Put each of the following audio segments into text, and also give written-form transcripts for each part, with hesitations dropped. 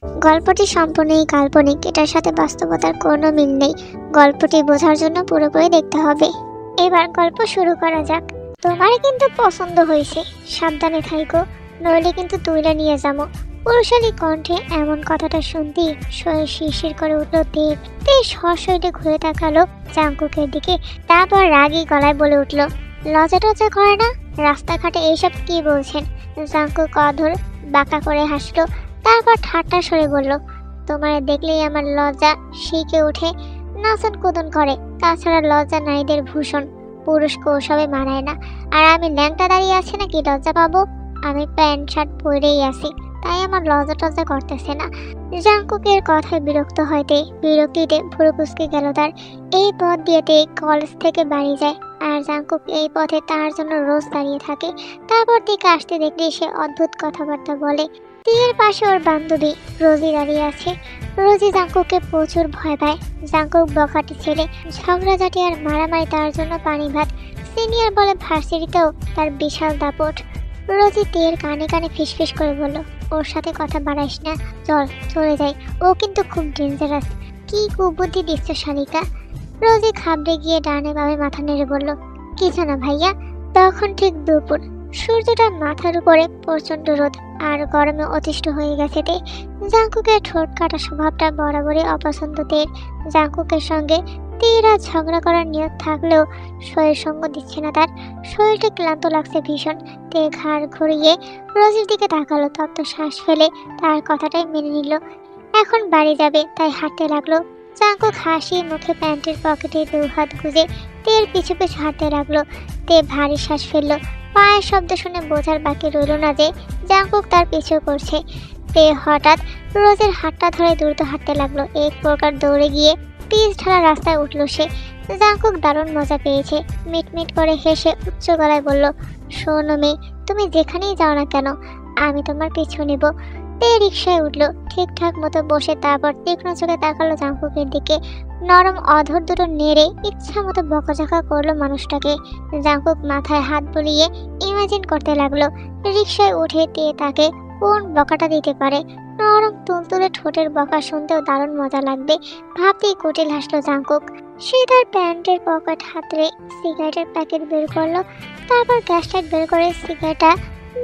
গল্পটি সম্পূর্ণই কাল্পনিক, এটার সাথে বাস্তবতার কোনো মিল নেই। গল্পটি বোঝার জন্য পুরোপুরি দেখতে হবে। এবার গল্প শুরু করা যাক। তোমার কিন্তু পছন্দ হয়েছে, সাবধানে থাইকো, নইলে কিন্তু তুইলা নিয়ে যাবো। পুরুষালী কণ্ঠে এমন কথাটা শুনতেই শরীর শিরশির করে উঠল তীর। তীর সশরীরে ঘুরে তাকালো জাংকুকের দিকে, তারপর রাগী গলায় বলে উঠল, লজ্জা টজ্জা করে না? রাস্তাঘাটে এইসব কি বলছেন? জাংকুক অধর বাঁকা করে হাসলো, তারপর ঠাট্টা সরে বলল, তোমার দেখলেই আমার লজ্জা শিখে উঠে, নাচন কুদন করে। তাছাড়া লজ্জা নারীদের ভূষণ, পুরুষ কৌশবে মানায় না। আর আমি ল্যাংটা দাঁড়িয়ে আছি নাকি লজ্জা পাবো? আমি প্যান্ট শার্ট পরেই আছি, তাই আমার লজ্জা টজ্জা করতেছে না। জাংকুকের কথায় বিরক্তিতে ভুরু কুঁচকে গেল তার। এই পথ দিয়েতে কলেজ থেকে বাড়ি যায়, আর জাংকুক এই পথে তার জন্য রোজ দাঁড়িয়ে থাকে। তারপর দিকে আসতে দেখলে সে অদ্ভুত কথাবার্তা বলে। তীরের পাশে ওর বান্ধবী রোজি দাঁড়িয়ে আছে। রোজি জাংকুককে প্রচুর ভয় পায়। জাংকুক বখাটে ছেলে, ঝগড়াঝাটি আর মারামারি তার জন্য পানি ভাত। সিনিয়র বলে ভার্সিটিতেও তার বিশাল দাপট। রোজি তীর কানে কানে ফিসফিস করে বলল, ওর সাথে কথা বাড়াইস না, চল চলে যাই, ও কিন্তু খুব ডেঞ্জারাস। কি কুবুদ্ধি দিচ্ছ শালিকা? রোজি খাবড়ে গিয়ে ডানে বামে মাথা নেড়ে বলল, কিছু না ভাইয়া। তখন ঠিক দুপুর, সূর্যটা মাথার উপরে, প্রচন্ড রোদ আর গরমে অতিষ্ঠ হয়ে গেছে তে। জাংকুকের ঠোঁট কাটা স্বভাবটা বরাবরই অপছন্দ তীর। জাংকুকের সঙ্গে তীর আর ঝগড়া করার নিয়ত থাকলেও শরীর সঙ্গ দিচ্ছে না তার। শরীরটা ক্লান্ত লাগছে ভীষণ। তে ঘাড় ঘুরিয়ে রোজির দিকে তাকালো, তপ্ত শ্বাস ফেলে তার কথাটাই মেনে নিল। এখন বাড়ি যাবে, তাই হাঁটতে লাগলো। জাংকুক হাসি মুখে প্যান্টের পকেটে দু হাত গুজে তের পিছু পিছু হাঁটতে লাগলো। তে ভারী শ্বাস ফেললো। পায়ের শব্দ শুনে বোঝার বাকি রইল না যে জাংকুক তার পিছু করছে। তে হঠাৎ রোজের হাতটা ধরে দ্রুত হাঁটতে লাগলো। এক প্রকার দৌড়ে গিয়ে পিচ ঢালা রাস্তায় উঠলো সে। জাংকুক দারুণ মজা পেয়েছে। মিটমিট করে হেসে উচ্চ গলায় বলল, শোনো মেয়ে, তুমি যেখানেই যাও না কেন, আমি তোমার পিছু নেব। তে রিকশায় উঠলো, ঠিকঠাক মতো বসে, তারপর তীক্ষ্ণ চোখে তাকালো জাংকুকের দিকে। নরম অধর দুটো নেড়ে ইচ্ছা মতো বকাঝকা করলো মানুষটাকে। জাংকুক মাথায় হাত বুলিয়ে ইমাজিন করতে লাগলো রিকশায় উঠে তে তাকে কোন বকাটা দিতে পারে। নরম তুলতুলে ঠোঁটের বকা শুনতেও দারুণ মজা লাগবে ভাবতেই কুটিল হাসলো জাংকুক। সে তার প্যান্টের পকেট হাতড়ে সিগারেটের প্যাকেট বের করলো, তারপর গ্যাস লাইট বের করে সিগারেটটা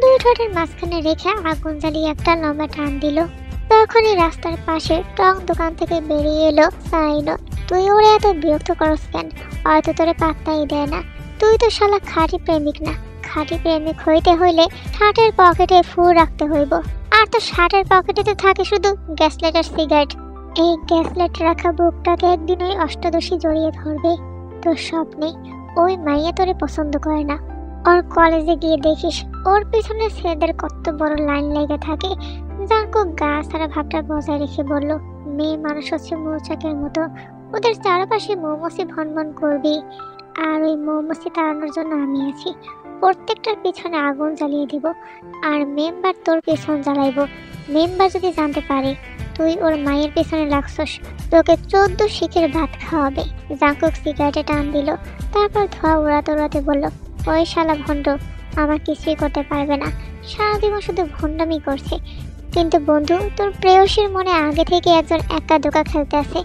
দুই ঠোঁটের মাঝখানে রেখে আগুন জ্বালিয়ে একটা লম্বা টান দিল। তখনই রাস্তার পাশে টং দোকান থেকে বেরিয়ে এলো সাইনো। তুই ওরে এত বিরক্ত করস কেন? হয়তো তোরে পাত্তাই দেয় না। তুই তো শালা খাঁটি প্রেমিক না। খাঁটি প্রেমিক হইতে হইলে শার্টের পকেটে ফু রাখতে হইব, আর তো শার্টের পকেটে তো থাকে শুধু গ্যাসলাইট আর সিগারেট। এই গ্যাসলাইট রাখা বুকটাকে একদিন ওই অষ্টাদশী জড়িয়ে ধরবে তোর স্বপ্নে। ওই মাইয়া তোরে পছন্দ করে না। ওর কলেজে গিয়ে দেখিস ওর পিছনে ছেলেদের কত বড় লাইন লেগে থাকে। জাংকুক গা সারা ভাবটা বজায় রেখে বলল, মেয়ে মানুষ হচ্ছে মৌচাকের মতো, ওদের চারপাশে মৌমাছি ভনভন করবি, আর ওই মৌমাছি তাড়ানোর জন্য আমি আছি। প্রত্যেকটার পিছনে আগুন জ্বালিয়ে দিব, আর মেম্বার তোর পেছন জ্বালাইব। মেম্বার যদি জানতে পারে তুই ওর মায়ের পেছনে লাগছস, তোকে 14 শিখের ভাত খাওয়াবে। জাংকুক সিগারেটে টান দিল, তারপর ধোয়া উড়াতে উড়াতে বলল, ওই শালা ভণ্ড আমার কিছুই করতে পারবে না, সারা জীবন শুধু ভণ্ডামি করছে। কিন্তু বন্ধু, তোর প্রেয়সীর মনে আগে থেকে একজন একা দোকা খেলতে আছে,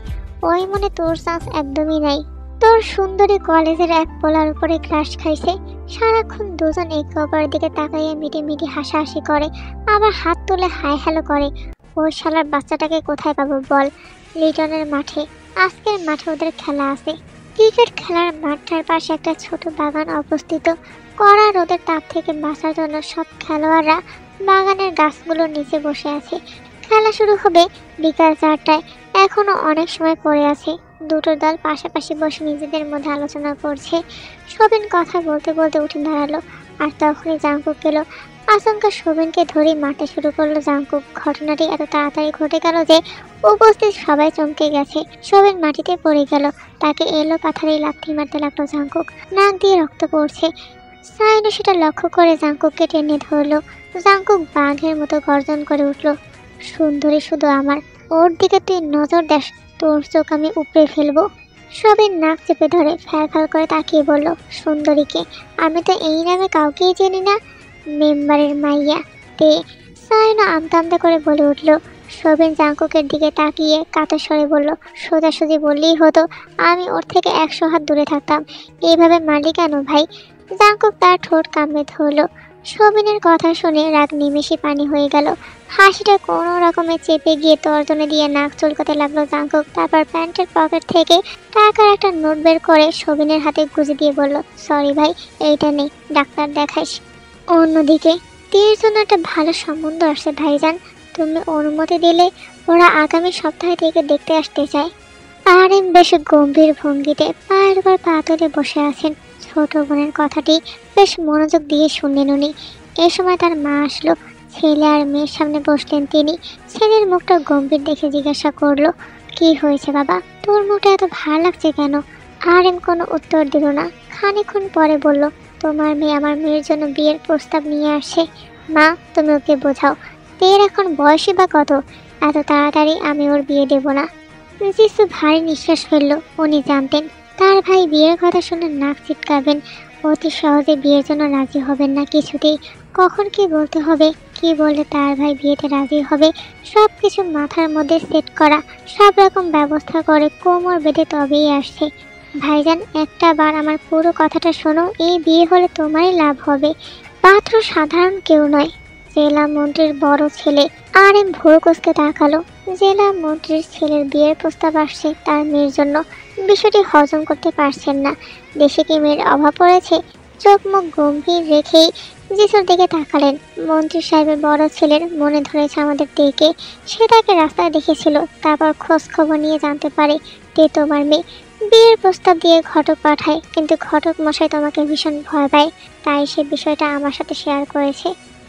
ওই মনে তোর চান্স একদমই নাই। তোর সুন্দরী কলেজের এক পোলার উপরে ক্রাশ খাইছে। সারাক্ষণ দুজন একে অপরের দিকে তাকাইয়ে মিটি মিটি হাসাহাসি করে, আবার হাত তুলে হাই হ্যালো করে। ওই শালার বাচ্চাটাকে কোথায় পাবো বল? লিটনের মাঠে। আজকের মাঠে ওদের খেলা আছে। ক্রিকেট খেলার মাঠটার পাশে একটা ছোট বাগান অবস্থিত। কড়া রোদের তাপ থেকে বাঁচার জন্য সব খেলোয়াড়রা বাগানের গাছগুলোর নিচে বসে আছে। খেলা শুরু হবে বিকাল 4টায়। এখনো অনেক সময় পড়ে আছে। দুটো দল পাশাপাশি বসে নিজেদের মধ্যে আলোচনা করছে। সবিন কথা বলতে বলতে উঠে দাঁড়ালো, আর তখনই জাংকুক গেল। আচমকা সবিনকে ধরে মারতে শুরু করলো জাংকুক। ঘটনাটি এত তাড়াতাড়ি ঘটে গেল যে উপস্থিত সবাই চমকে গেছে। সবিন মাটিতে পড়ে গেল। তাকে এলো পাথারে লাথি মারতে লাগলো জাংকুক। নাক দিয়ে রক্ত পড়ছে। সাইনো সেটা লক্ষ্য করে জাংকুককে টেনে ধরলো। জাংকুক বাঘের মতো গর্জন করে উঠল, সুন্দরী শুধু আমার, ওর দিকে তুই নজর দেস, তোর চোখ আমি উপড়ে ফেলবো। সবিন নাক চেপে ধরে ফ্যাল ফ্যাল করে তাকিয়ে বলল, সুন্দরীকে? আমি তো এই নামে কাউকেই চিনি না। মেম্বারের মাইয়া তে। সাইনো আমতা আমতা করে বলে উঠল, শোভন জাঙ্কুকের দিকে তাকিয়ে কাতর স্বরে বলল, সোজাসুজি বললেই হতো, আমি ওর থেকে 100 হাত দূরে থাকতাম। এইভাবে মারলি কেন ভাই? জাঙ্কুক তার ঠোঁট কামড়ে ধরল। শোভনের কথা শুনে রাগ নিমেষে পানি হয়ে গেল। হাসিটা কোনো রকমে চেপে গিয়ে তর্জনে দিয়ে নাক চুলকাতে লাগলো জাঙ্কুক। তারপর প্যান্টের পকেট থেকে টাকার একটা নোট বের করে শোভনের হাতে গুঁজে দিয়ে বলল, সরি ভাই, এইটা নেই, ডাক্তার দেখাইস। অন্যদিকে তীর জন্য একটা ভালো সম্বন্ধ আসছে ভাইজান, তুমি অনুমতি দিলে ওরা আগামী সপ্তাহে থেকে দেখতে আসতে চায়। আরএম বেশ গম্ভীর ভঙ্গিতে পায়ের উপর পা তুলে বসে আছেন। ছোট বোনের কথাটি বেশ মনোযোগ দিয়ে শুনলেন উনি। এ সময় তার মা আসলো। ছেলে আর মেয়ের সামনে বসলেন তিনি। ছেলের মুখটা গম্ভীর দেখে জিজ্ঞাসা করলো, কি হয়েছে বাবা, তোর মুখটা এত ভালো লাগছে কেন? আরএম কোনো উত্তর দিল না। খানিকক্ষণ পরে বলল, তোমার মেয়ে আমার মেয়ের জন্য বিয়ের প্রস্তাব নিয়ে আসে। মা, তুমি ওকে বোঝাও, তের এখন বয়সই বা কত? এত তাড়াতাড়ি আমি ওর বিয়ে দেব না। জিসু ভারী নিঃশ্বাস ফেললো। উনি জানতেন তার ভাই বিয়ের কথা শুনে নাক ছিটকাবেন। অতি সহজে বিয়ের জন্য রাজি হবেন না কিছুতেই। কখন কি বলতে হবে, কি বললে তার ভাই বিয়েতে রাজি হবে, সব কিছু মাথার মধ্যে সেট করা, সব রকম ব্যবস্থা করে কোমর বেঁধে তবেই আসছে। ভাইজান, একটা বার আমার পুরো কথাটা শোনো, এই বিয়ে হলে তোমারই লাভ হবে। পাত্র সাধারণ কেউ নয়, জেলা মন্ত্রীর বড় ছেলে। আরএম ভোর কষতে তাকালো। জেলা মন্ত্রীর ছেলের বিয়ের প্রস্তাব আসছে তার মেয়ের জন্য। বিষয়টি হজম করতে পারছেন না। দেশে কি মেয়ের অভাব পড়েছে? চোখ মুখ গম্ভীর রেখেই যিশুর দিকে তাকালেন। মন্ত্রী সাহেবের বড় ছেলের মনে ধরেছে আমাদের দিকে। সে তাকে রাস্তায় দেখেছিল, তারপর খোঁজ খবর নিয়ে জানতে পারে তে তোমার মেয়ে। বিয়ের প্রস্তাব দিয়ে ঘটক পাঠায়, কিন্তু ঘটক মশাই তোমাকে ভীষণ ভয় পায়, তাই সে বিষয়টা আমার সাথে শেয়ার করেছে।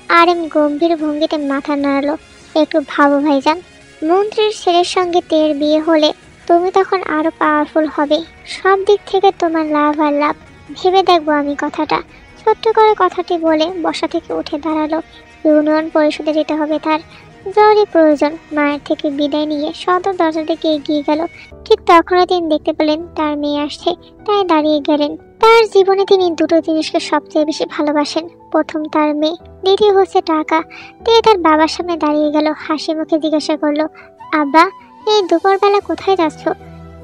আরএম গম্ভীর ভঙ্গিতে মাথা নাড়ালো। একটু ভাবো ভাইজান, মন্ত্রীর ছেলের সঙ্গে তের বিয়ে হলে তুমি তখন আরো পাওয়ারফুল হবে। সব দিক থেকে তোমার লাভ আর লাভ। ভেবে দেখবো আমি কথাটা। ছোট্ট করে কথাটি বলে বসা থেকে উঠে দাঁড়ালো। ইউনিয়ন পরিষদে যেতে হবে তার, জরুরি প্রয়োজন। মায়ের থেকে বিদায় নিয়ে সদর দরজা থেকে এগিয়ে গেল। ঠিক তখনই তিনি দেখতে পেলেন তার মেয়ে আসছে, তাই দাঁড়িয়ে গেলেন। তার জীবনে তিনি দুটো জিনিসকে সবচেয়ে বেশি ভালোবাসেন, প্রথম তার মেয়ে, দ্বিতীয় হচ্ছে টাকা। তিনি তার বাবার সামনে দাঁড়িয়ে গেল, হাসি মুখে জিজ্ঞাসা করলো, আব্বা, এই দুপুরবেলা কোথায় যাচ্ছ?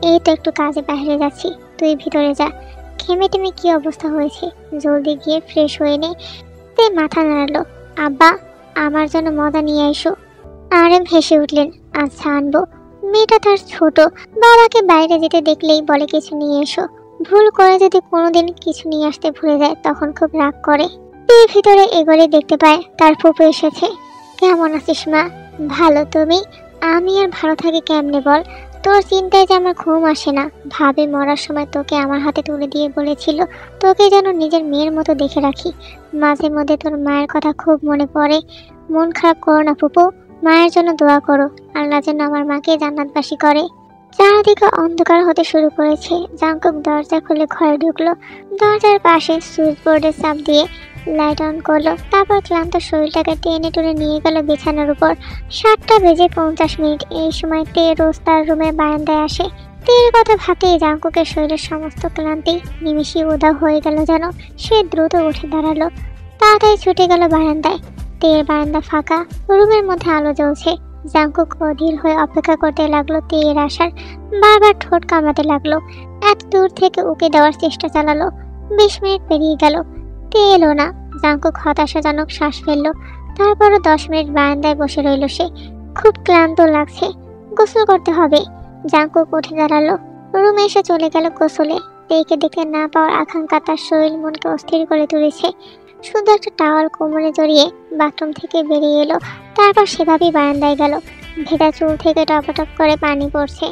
এই তো একটু কাজে বাইরে যাচ্ছি, তুই ভিতরে যা। ঘেমে টেমে কি অবস্থা হয়েছে, জলদি গিয়ে ফ্রেশ হয়ে নে। তে মাথা নাড়ালো। আব্বা, আমার জন্য মজা নিয়ে এসো। আরএম হেসে উঠলেন, আচ্ছা আনবো। মেয়েটা তার ছোট, বাবাকে বাইরে যেতে দেখলেই বলে কিছু নিয়ে এসো। ভুল করে যদি কোনোদিন কিছু নিয়ে আসতে ভুলে যায় তখন খুব রাগ করে। তুই ভিতরে এগোলে দেখতে পায় তার ফুপু এসেছে। কেমন আছিস মা? ভালো, তুমি? আমি আর ভালো থাকি কেমনে বল, তোর চিন্তায় যে আমার ঘুম আসে না। ভাবি মরার সময় তোকে আমার হাতে তুলে দিয়ে বলেছিল তোকে যেন নিজের মেয়ের মতো দেখে রাখি। মাঝে মধ্যে তোর মায়ের কথা খুব মনে পড়ে। মন খারাপ করো না ফুপু, মায়ের জন্য দোয়া করো, আল্লাহ যেন আমার মাকে জান্নাতবাসী করে। চারদিকে অন্ধকার হতে শুরু করেছে। জাঙ্কুক দরজা খুলে ঘরে ঢুকলো। দরজার পাশে সুইচ বোর্ডে চাপ দিয়ে লাইট অন করলো। তারপর ক্লান্ত শরীরটাকে টেনে টুনে নিয়ে গেল বিছানার উপর। 7:50 এই সময় তে রোজ তার রুমের বারান্দায় আসে। তের কথা ভাবতেই জাঙ্কুকের শরীরের সমস্ত ক্লান্তি নিমিষেই উধাও হয়ে গেল যেন। সে দ্রুত উঠে দাঁড়ালো, তাড়াতাড়ি ছুটে গেল বারান্দায়। তের বারান্দা ফাঁকা, রুমের মধ্যে আলো জ্বলছে। জাঙ্কুক অধীর হয়ে অপেক্ষা করতে লাগলো তের আসার। বারবার ঠোঁট কামড়াতে লাগলো। এত দূর থেকে উকে দেওয়ার চেষ্টা চালালো। 20 মিনিট পেরিয়ে গেল, তে এলো না। জাঙ্কুক হতাশাজনক শ্বাস ফেললো। তারপরও 10 মিনিট বারান্দায় বসে রইল সে। খুব ক্লান্ত লাগছে, গোসল করতে হবে। জাঙ্কুক উঠে দাঁড়ালো, রুমে এসে চলে গেল গোসলে। তেকে দেখতে না পাওয়ার আকাঙ্ক্ষা তার শরীর মনকে অস্থির করে তুলেছে। শুধু একটা টাওয়াল কোমরে জড়িয়ে বাথরুম থেকে বেরিয়ে এলো। তারপর সেভাবেই বারান্দায় গেল। ভেজা চুল থেকে টপটপ করে পানি পড়ছে।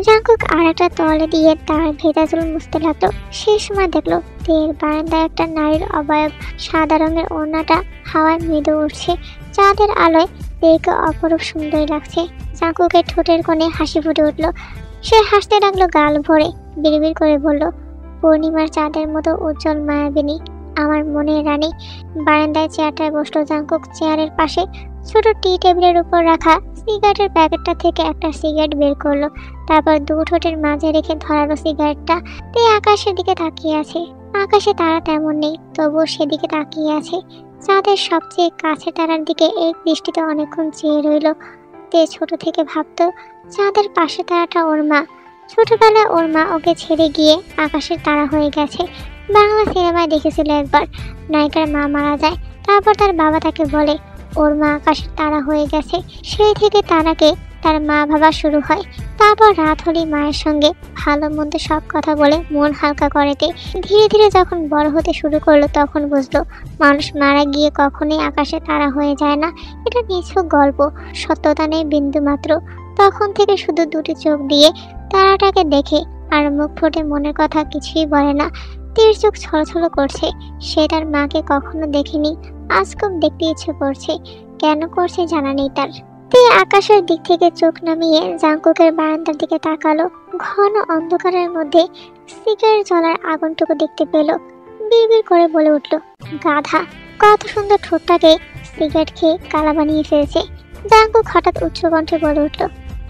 জাঙ্কুক আর একটা তলে দিয়ে তার ভেজা চুল মুছতে লাগলো। সেই সময় দেখলো তের বারান্দায় একটা নারীর অবয়ব। সাদা রঙের ওড়নাটা হাওয়ায় মৃদু উঠছে। চাঁদের আলোয় তেকে অপরূপ সুন্দরী লাগছে। জাঙ্কুকের ঠোঁটের কোণে হাসি ফুটে উঠলো। সে হাসতে লাগলো গাল ভরে, বিড়বিড় করে বলল, পূর্ণিমার চাঁদের মতো উজ্জ্বল মায়াবিনী, আমার মনের রানী। বারান্দায় চেয়ারটায় বসলো জাঙ্কুক। চেয়ারের পাশে ছোট টি টেবিলের উপর রাখা সিগারেটের প্যাকেটটা থেকে একটা সিগারেট বের করলো। তারপর দু ঠোঁটের মাঝে রেখে ধরালো সিগারেটটা। তে আকাশের দিকে তাকিয়ে আছে। আকাশে তারা তেমন নেই, তবুও সেদিকে তাকিয়ে আছে। চাঁদের সবচেয়ে কাছে তারার দিকে এক দৃষ্টিতে অনেকক্ষণ চেয়ে রইল। তে ছোট থেকে ভাবতো চাঁদের পাশে তারাটা ওর মা। ছোটবেলায় ওর মা ওকে ছেড়ে গিয়ে আকাশের তারা হয়ে গেছে। বাংলা সিনেমায় দেখেছিল একবার নায়িকার মা মারা যায়, তারপর তার বাবা তাকে বলে ওর মা আকাশের তারা হয়ে গেছে। সেই থেকে তারাকে তার মা ভাবা শুরু হয়। তারপর রাত হলেই মায়ের সঙ্গে ভালো মন্দ সব কথা বলে মন হালকা করেতে। ধীরে ধীরে যখন বড় হতে শুরু করলো তখন বুঝলো মানুষ মারা গিয়ে কখনোই আকাশে তারা হয়ে যায় না। এটা নিছক গল্প, সত্যতা নেই বিন্দু মাত্র। তখন থেকে শুধু দুটি চোখ দিয়ে তারাটাকে দেখে আর মুখ ফুটে মনের কথা কিছুই বলে না। তীর চোখ ছলছল করছে। সে তার মাকে কখনো দেখেনি, আজ খুব দেখতে ইচ্ছে করছে। কেন করছে জানা নেই তার। তে আকাশের দিক থেকে চোখ নামিয়ে জাংকুকের বারান্দার দিকে তাকালো। ঘন অন্ধকারের মধ্যে সিগারেট জ্বলার আগুনটুকু দেখতে পেল। বিড়বিড় করে বলে উঠল, গাধা, কত সুন্দর ঠোঁটটাকে সিগারেট খেয়ে কালা বানিয়ে ফেলেছে। জাংকুক হঠাৎ উচ্চ কণ্ঠে বলে উঠল,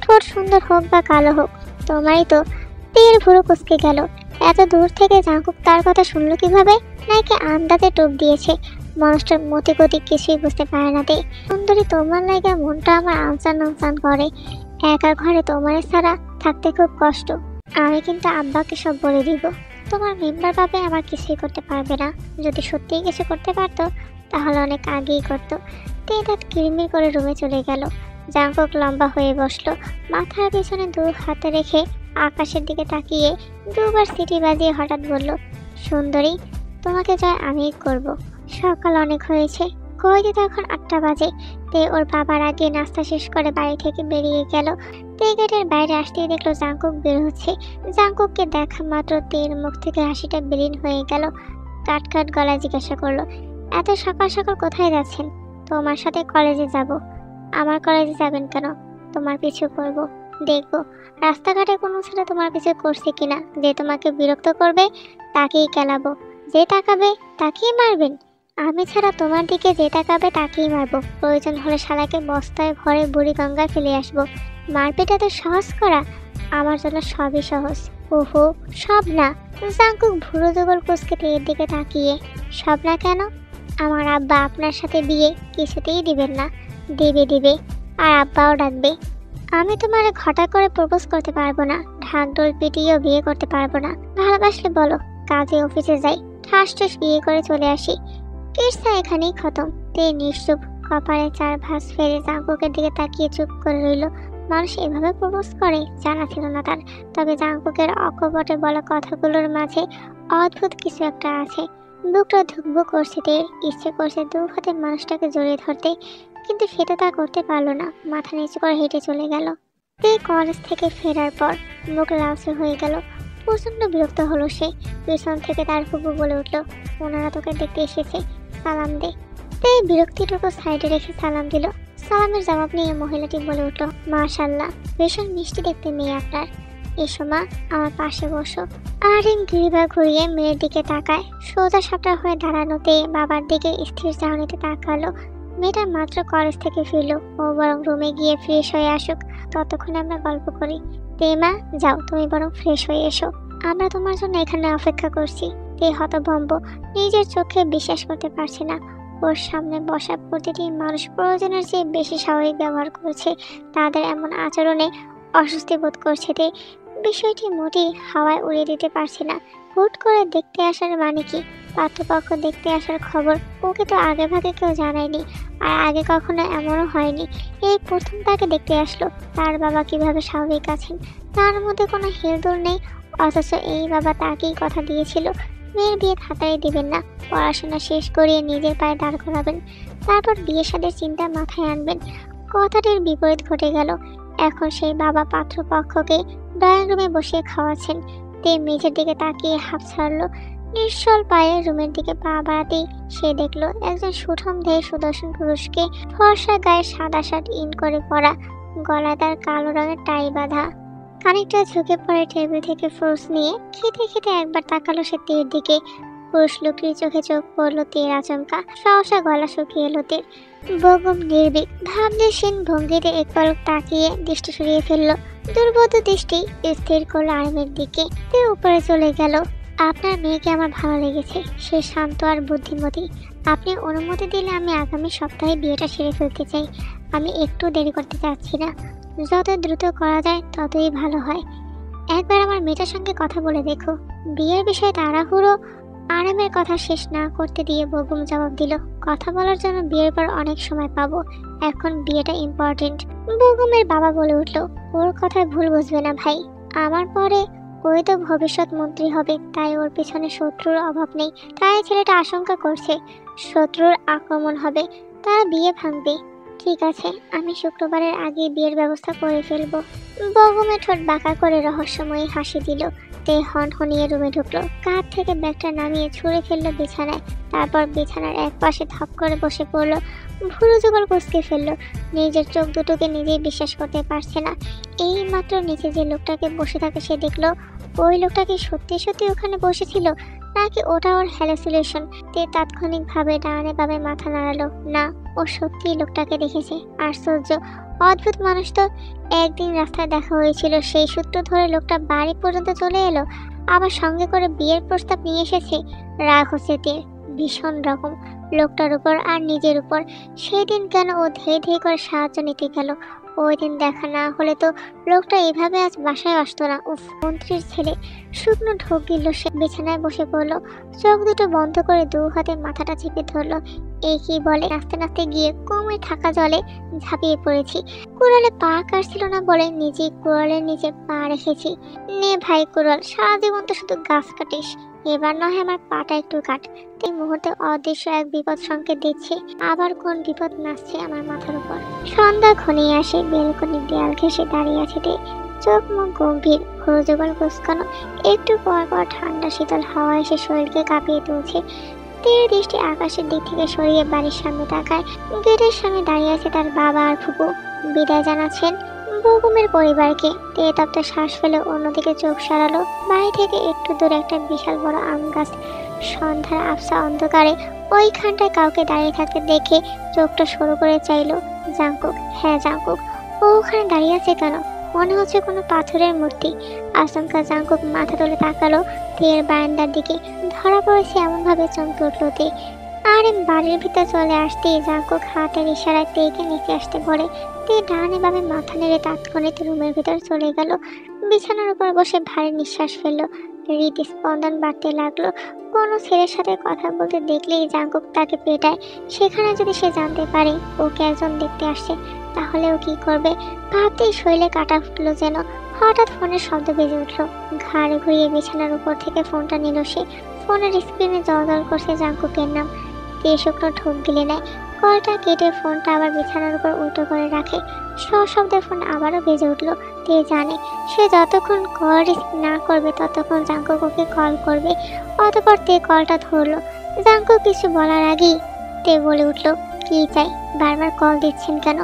ঠোঁট সুন্দর হোক বা কালো হোক, তোমারই তো। তীর ভুরু কুঁচকে গেল। এত দূর থেকে জাংকুক তার কথা শুনলো কিভাবে? নাকি আন্দাজে টোপ দিয়েছে? মানুষটার মতি গতি কিছুই বুঝতে পারে না। দে সুন্দরী, তোমার লাগে মনটা আমার আনচান আনচান করে। একা ঘরে তোমার ছাড়া থাকতে খুব কষ্ট। আমি কিন্তু আব্বাকে সব বলে দিব। তোমার মেম্বার পাবে আমার কিছুই করতে পারবে না। যদি সত্যিই কিছু করতে পারতো তাহলে অনেক আগেই করতো। তে দাঁত কিরমির করে রুমে চলে গেল। জাংকুক লম্বা হয়ে বসলো, মাথার পেছনে দু হাতে রেখে আকাশের দিকে তাকিয়ে দুবার সিটি বাজিয়ে হঠাৎ বলল, সুন্দরী, তোমাকে জয় আমিই করব। সকাল অনেক হয়েছে, ঘড়িতে তখন 8টা বাজে। তে ওর বাবার আগে নাস্তা শেষ করে বাড়ি থেকে বেরিয়ে গেল। তে গেটের বাইরে আসতেই দেখলো জাংকুক বের হচ্ছে। জাংকুককে দেখা মাত্র তের মুখ থেকে হাসিটা বিলীন হয়ে গেল। কাট কাট গলায় জিজ্ঞাসা করলো, এত সকাল সকাল কোথায় যাচ্ছেন? তোমার সাথে কলেজে যাব। আমার কলেজে যাবেন কেন? তোমার পিছু করব, দেখবো রাস্তাঘাটে কোনো ছেলে তোমার পিছু করছে কিনা। যে তোমাকে বিরক্ত করবে তাকেই কেলাবো, যে তাকাবে তাকেই মারবেন। আমি ছাড়া তোমার দিকে যে তাকাবে তাকেই মারবো। প্রয়োজন হলে শালাকে বস্তায় ভরে বুড়ি গঙ্গায় ফেলে আসবো। মারপিট এত সহজ করা আমার জন্য সবই সহজ। ওহো, সব না। জাংকুক ভুরু দুগল কুচকে তের দিকে তাকিয়ে, সব না কেন? আমার আব্বা আপনার সাথে বিয়ে কিছুতেই দিবেন না। দিবে আর আব্বাও ডাকবে। আমি তোমার ঘটা করে প্রপোজ করতে পারবো না, ঢাকঢোল পিটিয়েও বিয়ে করতে পারবো না। ভালোবাসলে বলো, কাজে অফিসে যাই, ঠাস ঠাস বিয়ে করে চলে আসি। কিসা এখানেই খতম। তে নিশ্চুপ, কপালে 4 ভাঁজ ফেলে জাংকুকের দিকে তাকিয়ে চুপ করে রইল। মানুষ এভাবে প্রপোজ করে জানা ছিল না তার। তবে জাংকুকের অকপটে বলা কথাগুলোর মাঝে অদ্ভুত কিছু একটা আছে। বুকটা ধুকবুক করছে তে, ইচ্ছে করছে দু হাতে মানুষটাকে জড়িয়ে ধরতে, কিন্তু সেটা তা করতে পারলো না। মাথা নিচু করে হেঁটে চলে গেল। তে কলেজ থেকে ফেরার পর মুখ লালচে হয়ে গেল। প্রচন্ড বিরক্ত হলো সে। পিছন থেকে তার ফুপু বলে উঠলো, ওনারা তোকে দেখতে এসেছে, সালাম দে। তে বিরক্তিটুকু সাইডে রেখে সালাম দিল। সালামের জবাব নিয়ে মহিলাটি বলে উঠলো, মাশাআল্লাহ, ভীষণ মিষ্টি দেখতে মেয়ে আপনার। এসো মা, আমার পাশে বসো। আরিন গিরিবা ঘুরিয়ে মেয়ের দিকে তাকায়। সোজা সাপটা হয়ে দাঁড়ানোতে বাবার দিকে স্থির চাহনিতে তাকালো। মেয়েটা মাত্র কলেজ থেকে ফিরলো। ও বরং রুমে গিয়ে ফ্রেশ হয়ে আসুক, ততক্ষণে আমরা গল্প করি। তে মা, যাও, তুমি বরং ফ্রেশ হয়ে এসো। আমরা তোমার জন্য এখানে অপেক্ষা করছি। তে হতভম্ব, নিজের চোখে বিশ্বাস করতে পারছে না। ওর সামনে বসা প্রতিটি মানুষ প্রয়োজনের চেয়ে বেশি স্বাভাবিক ব্যবহার করছে। তাদের এমন আচরণে অস্বস্তি বোধ করছে। তে বিষয়টি মোটেই হাওয়ায় উড়িয়ে দিতে পারছে না। হুট করে দেখতে আসার মানে কি? পাত্রপক্ষ দেখতে আসার খবর ওকে তো আগে ভাগে কেউ জানায়নি, আর আগে কখনো এমনও হয়নি। এই প্রথম তাকে দেখতে আসলো। তার বাবা কিভাবে স্বাভাবিক আছেন, তার মধ্যে কোনো হেলদোল নেই। অথচ এই বাবা তাকেই কথা দিয়েছিল মেয়ের বিয়ে তাড়াতাড়ি দিবেন না, পড়াশোনা শেষ করিয়ে নিজের পায়ে দাঁড় করাবেন, তারপর বিয়ে শাদীর চিন্তা মাথায় আনবেন। কথাটির বিপরীত ঘটে গেল। এখন সেই বাবা পাত্রপক্ষকে ড্রয়িং রুমে বসিয়ে খাওয়াচ্ছেন। তে মেঝের দিকে তাকিয়ে হাঁপ ছাড়লো। নিশ্চল পায়ে রুমের দিকে পা বাড়াতেই সে দেখলো একজন সুঠম দেহে সুদর্শন পুরুষকে, ফর্সা গায়ে সাদা শার্ট ইন করে পরা, গলায় তার কালো রঙের টাই বাঁধা। খানিকটা ঝুঁকে পড়ে টেবিল থেকে ফ্রুটস নিয়ে খেতে খেতে একবার তাকালো সে তের দিকে। পুরুষ লোকটির চোখে চোখ পড়লো তের আচমকা। সহসা গলা শুকিয়ে এলো তের। বগম নির্ভীক ভাবনাশীন ভঙ্গিতে এক পলক তাকিয়ে দৃষ্টি সরিয়ে ফেললো। দুর্বোধ্য দৃষ্টি স্থির করলো আর্মের দিকে। তে উপরে চলে গেল। আপনার মেয়েকে আমার ভালো লেগেছে। সে শান্ত আর বুদ্ধিমতী। আপনি অনুমতি দিলে আমি আগামী সপ্তাহে বিয়েটা সেরে ফেলতে চাই। আমি একটু দেরি করতে চাচ্ছি না, যত দ্রুত করা যায় ততই ভালো হয়। একবার আমার মেয়েটার সঙ্গে কথা বলে দেখো। বিয়ের বিষয়ে তাড়াহুড়ো আরামের কথা শেষ না করতে দিয়ে বগুম জবাব দিল, কথা বলার জন্য বিয়ের পর অনেক সময় পাবো, এখন বিয়েটা ইম্পর্টেন্ট। বগুমের বাবা বলে উঠল, ওর কথায় ভুল বুঝবে না ভাই, আমার পরে ওই তো ভবিষ্যৎ মন্ত্রী হবে, তাই ওর পিছনে শত্রুর অভাব নেই। তাই ছেলেটা আশঙ্কা করছে শত্রুর আক্রমণ হবে, তারা বিয়ে ভাঙবে। ঠিক আছে, আমি শুক্রবারের আগে বিয়ের ব্যবস্থা করে ফেলবো। বগুমের ঠোঁট বাঁকা করে রহস্যময়ী হাসি দিল। তে হনহনিয়ে রুমে ঢুকলো, কাঁধ থেকে ব্যাগটা নামিয়ে ছুঁড়ে ফেললো বিছানায়। তারপর বিছানার এক পাশে ধপ করে বসে পড়লো, ভুরু যুগল কুঁচকে ফেললো। নিজের চোখ দুটোকে নিজেই বিশ্বাস করতে পারছে না। এই মাত্র নিচে যে লোকটাকে বসে থাকে সে দেখলো ওই লোকটা কি সত্যি সত্যি ওখানে বসেছিল, নাকি ওটা ওর হ্যালুসিনেশন। তে তাৎক্ষণিকভাবে ডানে বামে মাথা নাড়ালো, না, ও সত্যি লোকটাকে দেখেছে। আশ্চর্য, অদ্ভুত মানুষ তো। একদিন রাস্তায় দেখা হয়েছিল, সেই সূত্র ধরে লোকটা বাড়ি পর্যন্ত চলে এলো, আবার সঙ্গে করে বিয়ের প্রস্তাব নিয়ে এসেছে। রাগ হচ্ছে তীর ভীষণ রকম লোকটার উপর আর নিজের উপর। সেই দিন কেন ও ধীরে ধীরে করে সাহায্য নিতে গেল? ওই দিন দেখা না হলে তো লোকটা এভাবে আজ বাসায় আসতো না। উফ, মন্ত্রীর ছেলে। শুকনো ঢোক গিলল সে, বিছানায় বসে পড়ল, চোখ দুটো বন্ধ করে দু হাতে মাথাটা চেপে ধরলো। এই কি বলে, নাচতে নাচতে গিয়ে কমে থাকা জলে ঝাঁপিয়ে পড়েছি। কুড়ালে পা কাটছিল না বলে নিজেই কুড়ালের নিচে পা রেখেছি। নে ভাই কুড়াল, সারা জীবন তো শুধু গাছ কাটিস, এবার নয় আমার পাটা একটু কাট। এই মুহূর্তে অদৃশ্য এক বিপদ সংকেত দিচ্ছে, আবার কোন বিপদ নাচছে আমার মাথার উপর। সন্ধ্যা ঘনিয়ে আসে, বেলকনির দেয়াল ঘেঁষে দাঁড়িয়ে আছে তে, চোখ মুখ গম্ভীর, ভুরু যুগল কুঁচকানো। একটু পর পর ঠান্ডা শীতল হাওয়া এসে শরীরকে কাঁপিয়ে তুলছে। তীর দৃষ্টি আকাশের দিক থেকে সরিয়ে বাড়ির সামনে তাকায়। গেটের সামনে দাঁড়িয়ে আছে তার বাবা আর ফুপু, বিদায় জানাচ্ছেন বগুমের পরিবারকে। তে তপ্ত শ্বাস ফেলে অন্যদিকে চোখ সারালো। বাড়ি থেকে একটু দূরে একটা বিশাল বড় আম গাছ। সন্ধ্যার আবসা অন্ধকারে ওইখানটায় কাউকে দাঁড়িয়ে থাকতে দেখে চোখটা সরু করে চাইলো। জাঙ্কুক, হ্যাঁ জাঙ্কুক। ও ওখানে দাঁড়িয়ে আছে কেন? মনে হচ্ছে কোনো পাথরের মূর্তি। আচমকা জাঙ্কুক মাথা তুলে তাকালো তের বারান্দার দিকে। ধরা পড়েছে এমনভাবে চমকে উঠলো তে। আর বাড়ির ভিতর চলে আসতেই জাঙ্কুক হাতের ইশারায় তেকে নিচে আসতে বলে। তে ডানে বামে মাথা নেড়ে তাৎক্ষণিক রুমের ভিতর চলে গেল। বিছানার উপর বসে ভারী নিঃশ্বাস ফেললো। হৃদস্পন্দন বাড়তে লাগলো। কোনো ছেলের সাথে কথা বলতে দেখলেই জাঙ্কুক তাকে পেটায়। সেখানে যদি সে জানতে পারে ওকে একজন দেখতে আসছে, তাহলে ও কি করবে? ভাবতেই শরীরে কাটা ফুটলো যেন। হঠাৎ ফোনের শব্দ বেজে উঠলো। ঘাড়ে ঘুরিয়ে বিছানার উপর থেকে ফোনটা নিল সে। ফোনের স্ক্রিনে জল করছে জাঙ্কুকের নাম। তে শুকনো ঢোক গিলে নেয়। কলটা কেটে ফোনটা আবার বিছানার উপর উল্টো করে রাখে। সশব্দে ফোন আবারও বেজে উঠলো। তে জানে সে যতক্ষণ কল রিসিভ না করবে ততক্ষণ জাঙ্কুক ওকে কল করবে। অতঃপর তে কলটা ধরলো। জাঙ্কুক কিছু বলার আগেই তে বলে উঠলো, কি চাই? বারবার কল দিচ্ছেন কেন?